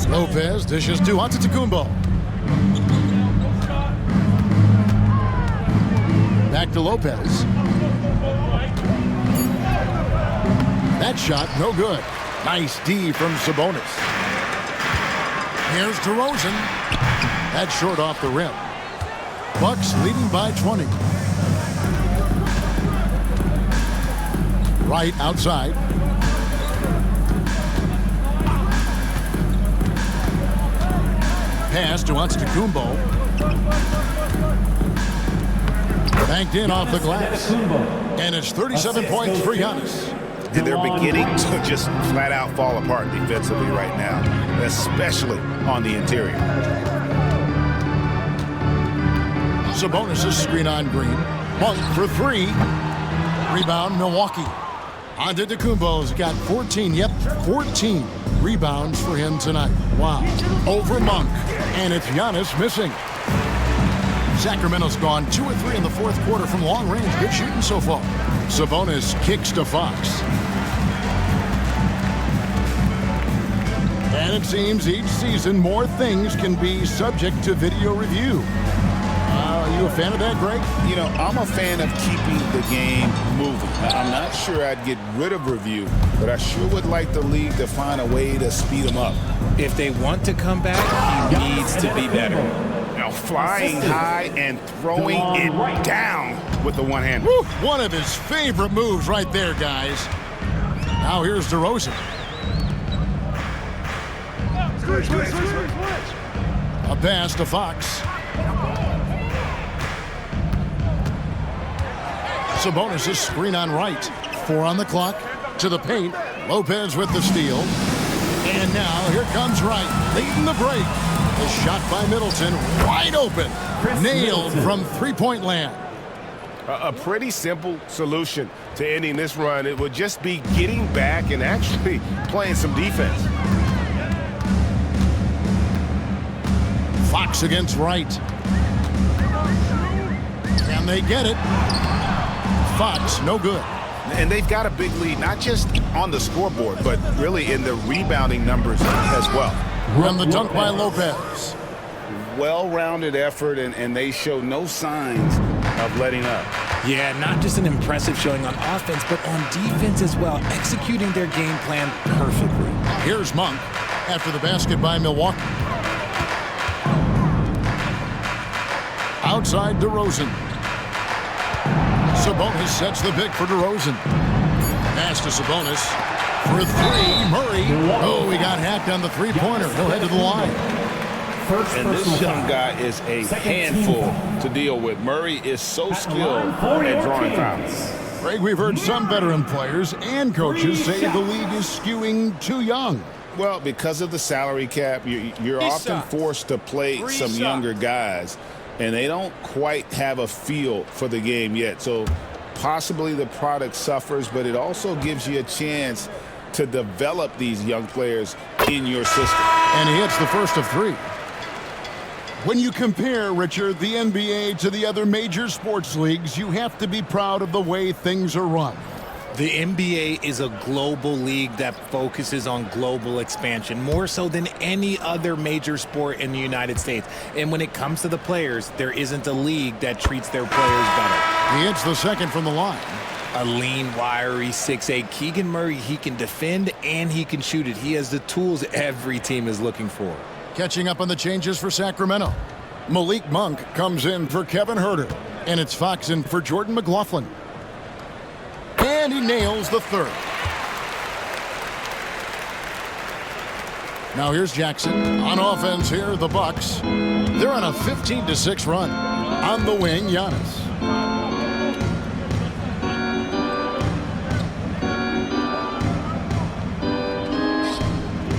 Lopez dishes to Antetokounmpo. Back to Lopez. That shot, no good. Nice D from Sabonis. Here's DeRozan. That's short off the rim. Bucks leading by 20. Right outside. Pass to Antetokounmpo. Banked in off the glass. And it's 37 points for Giannis. They're beginning to just flat out fall apart defensively right now, especially on the interior. Sabonis' screen on Green. Monk for three. Rebound, Milwaukee. Antetokounmpo's got 14, 14 rebounds for him tonight. Wow. Over Monk. And it's Giannis missing. Sacramento's gone 2 of 3 in the fourth quarter from long range. Good shooting so far. Sabonis kicks to Fox. And it seems each season more things can be subject to video review. Are you a fan of that, Greg? You know, I'm a fan of keeping the game moving. I'm not sure I'd get rid of review, but I sure would like the league to find a way to speed them up. If they want to come back, he needs to be better. Now, flying high and throwing it down with the one hand. Woo, one of his favorite moves right there, guys. Now here's DeRozan. A pass to Fox. Sabonis' screen on right. 4 on the clock. To the paint. Lopez with the steal. And now here comes Wright, leading the break. The shot by Middleton, wide open. Nailed from three-point land. A pretty simple solution to ending this run. It would just be getting back and actually playing some defense. Fox against Wright. Can they get it? Fox, no good. And they've got a big lead, not just on the scoreboard, but really in the rebounding numbers as well. Run the dunk by Lopez. Well-rounded effort, and they show no signs of letting up. Yeah, not just an impressive showing on offense, but on defense as well, executing their game plan perfectly. Here's Monk after the basket by Milwaukee. Outside DeRozan. Sabonis sets the pick for DeRozan. Pass to Sabonis for three. Murray. Oh, he got hacked on the three-pointer. He'll head to the line. And this young guy is a handful to deal with. Murray is so skilled at drawing fouls. Greg, we've heard some veteran players and coaches say the league is skewing too young. Well, because of the salary cap, you're often forced to play some younger guys, and they don't quite have a feel for the game yet. So possibly the product suffers, but it also gives you a chance to develop these young players in your system. And he hits the first of three. When you compare, Richard, the NBA to the other major sports leagues, you have to be proud of the way things are run. The NBA is a global league that focuses on global expansion, more so than any other major sport in the United States. And when it comes to the players, there isn't a league that treats their players better. He hits the second from the line. A lean, wiry 6'8" Keegan Murray, he can defend and he can shoot it. He has the tools every team is looking for. Catching up on the changes for Sacramento. Malik Monk comes in for Kevin Huerter. And it's Fox in for Jordan McLaughlin. And he nails the third. Now here's Jackson. On offense here, the Bucks. They're on a 15-6 run. On the wing, Giannis.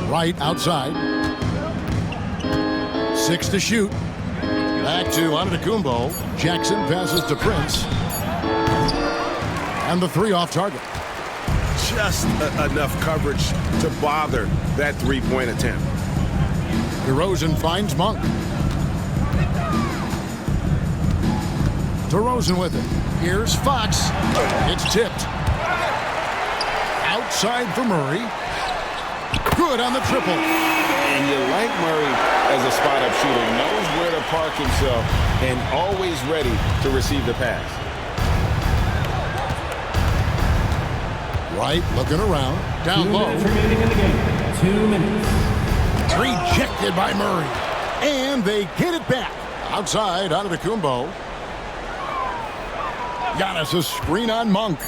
Right outside. 6 to shoot. Back to Antetokounmpo. Jackson passes to Prince. And the 3 off target. Just enough coverage to bother that three-point attempt. DeRozan finds Monk. DeRozan with it. Here's Fox. It's tipped. Outside for Murray. Good on the triple. And you like Murray as a spot-up shooter. Knows where to park himself and always ready to receive the pass. Right, looking around. Down low. 2 minutes remaining in the game. 2 minutes. Rejected by Murray. And they get it back. Outside, Antetokounmpo. Giannis a screen on Monk.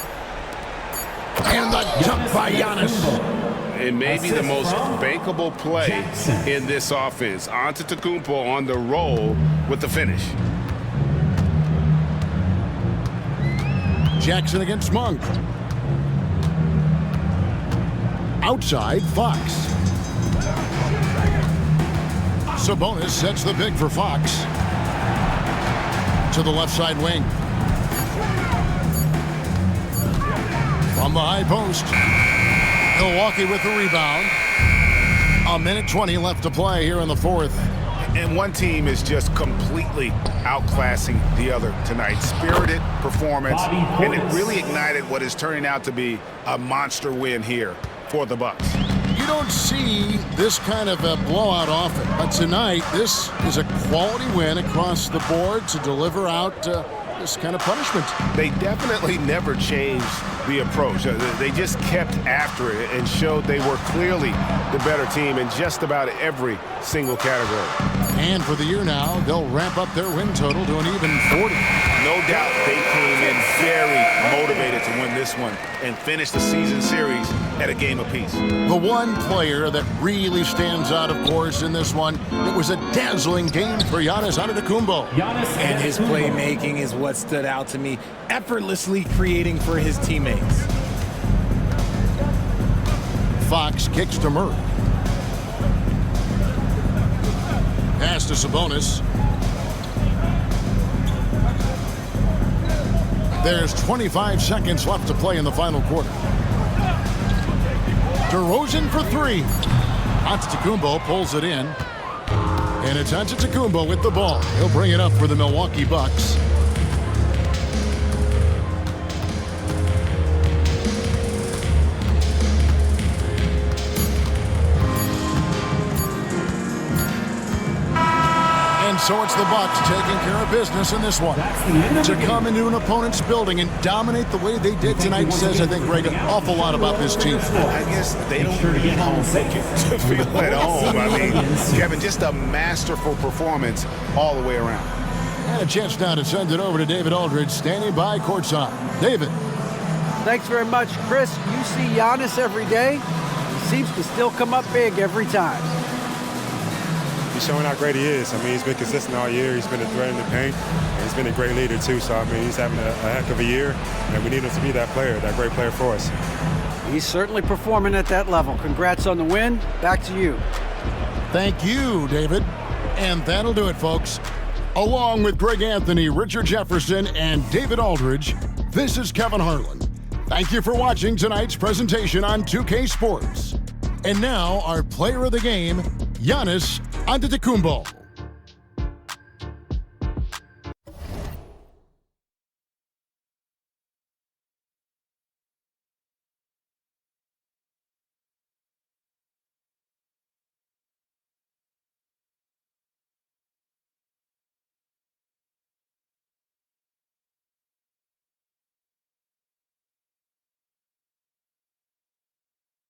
And the dunk by Giannis. It may be the most bankable play in this offense. Antetokounmpo on the roll with the finish. Jackson against Monk. Outside, Fox. Sabonis sets the pick for Fox. To the left side wing. From the high post. Milwaukee with the rebound. 1:20 left to play here in the fourth. And one team is just completely outclassing the other tonight. Spirited performance, and it really ignited what is turning out to be a monster win here for the Bucks. You don't see this kind of a blowout often, but tonight this is a quality win across the board to deliver out this kind of punishment. They definitely never changed the approach. They just kept after it and showed they were clearly the better team in just about every single category. And for the year now, they'll ramp up their win total to an even 40. No doubt they came in very motivated to win this one and finish the season series at a game apiece. The one player that really stands out, of course, in this one, it was a dazzling game for Giannis Antetokounmpo. And his playmaking is what stood out to me, effortlessly creating for his teammates. Fox kicks to Murray. Pass to Sabonis. There's 25 seconds left to play in the final quarter. DeRozan for 3. Antetokounmpo pulls it in. And it's Antetokounmpo with the ball. He'll bring it up for the Milwaukee Bucks. So it's the Bucks taking care of business in this one. To come into an opponent's building and dominate the way they did tonight says, I think, Greg, an awful lot about this team. I guess they don't really to feel at home. I mean, Kevin, just a masterful performance all the way around. And a chance now to send it over to David Aldridge, standing by courtside. David. Thanks very much, Chris. You see Giannis every day. He seems to still come up big every time. He's showing how great he is. I mean, he's been consistent all year. He's been a threat in the paint, and he's been a great leader, too. So, I mean, he's having a heck of a year, and we need him to be that player, that great player for us. He's certainly performing at that level. Congrats on the win. Back to you. Thank you, David. And that'll do it, folks. Along with Greg Anthony, Richard Jefferson, and David Aldridge, this is Kevin Harlan. Thank you for watching tonight's presentation on 2K Sports. And now, our player of the game, Giannis Antetokounmpo.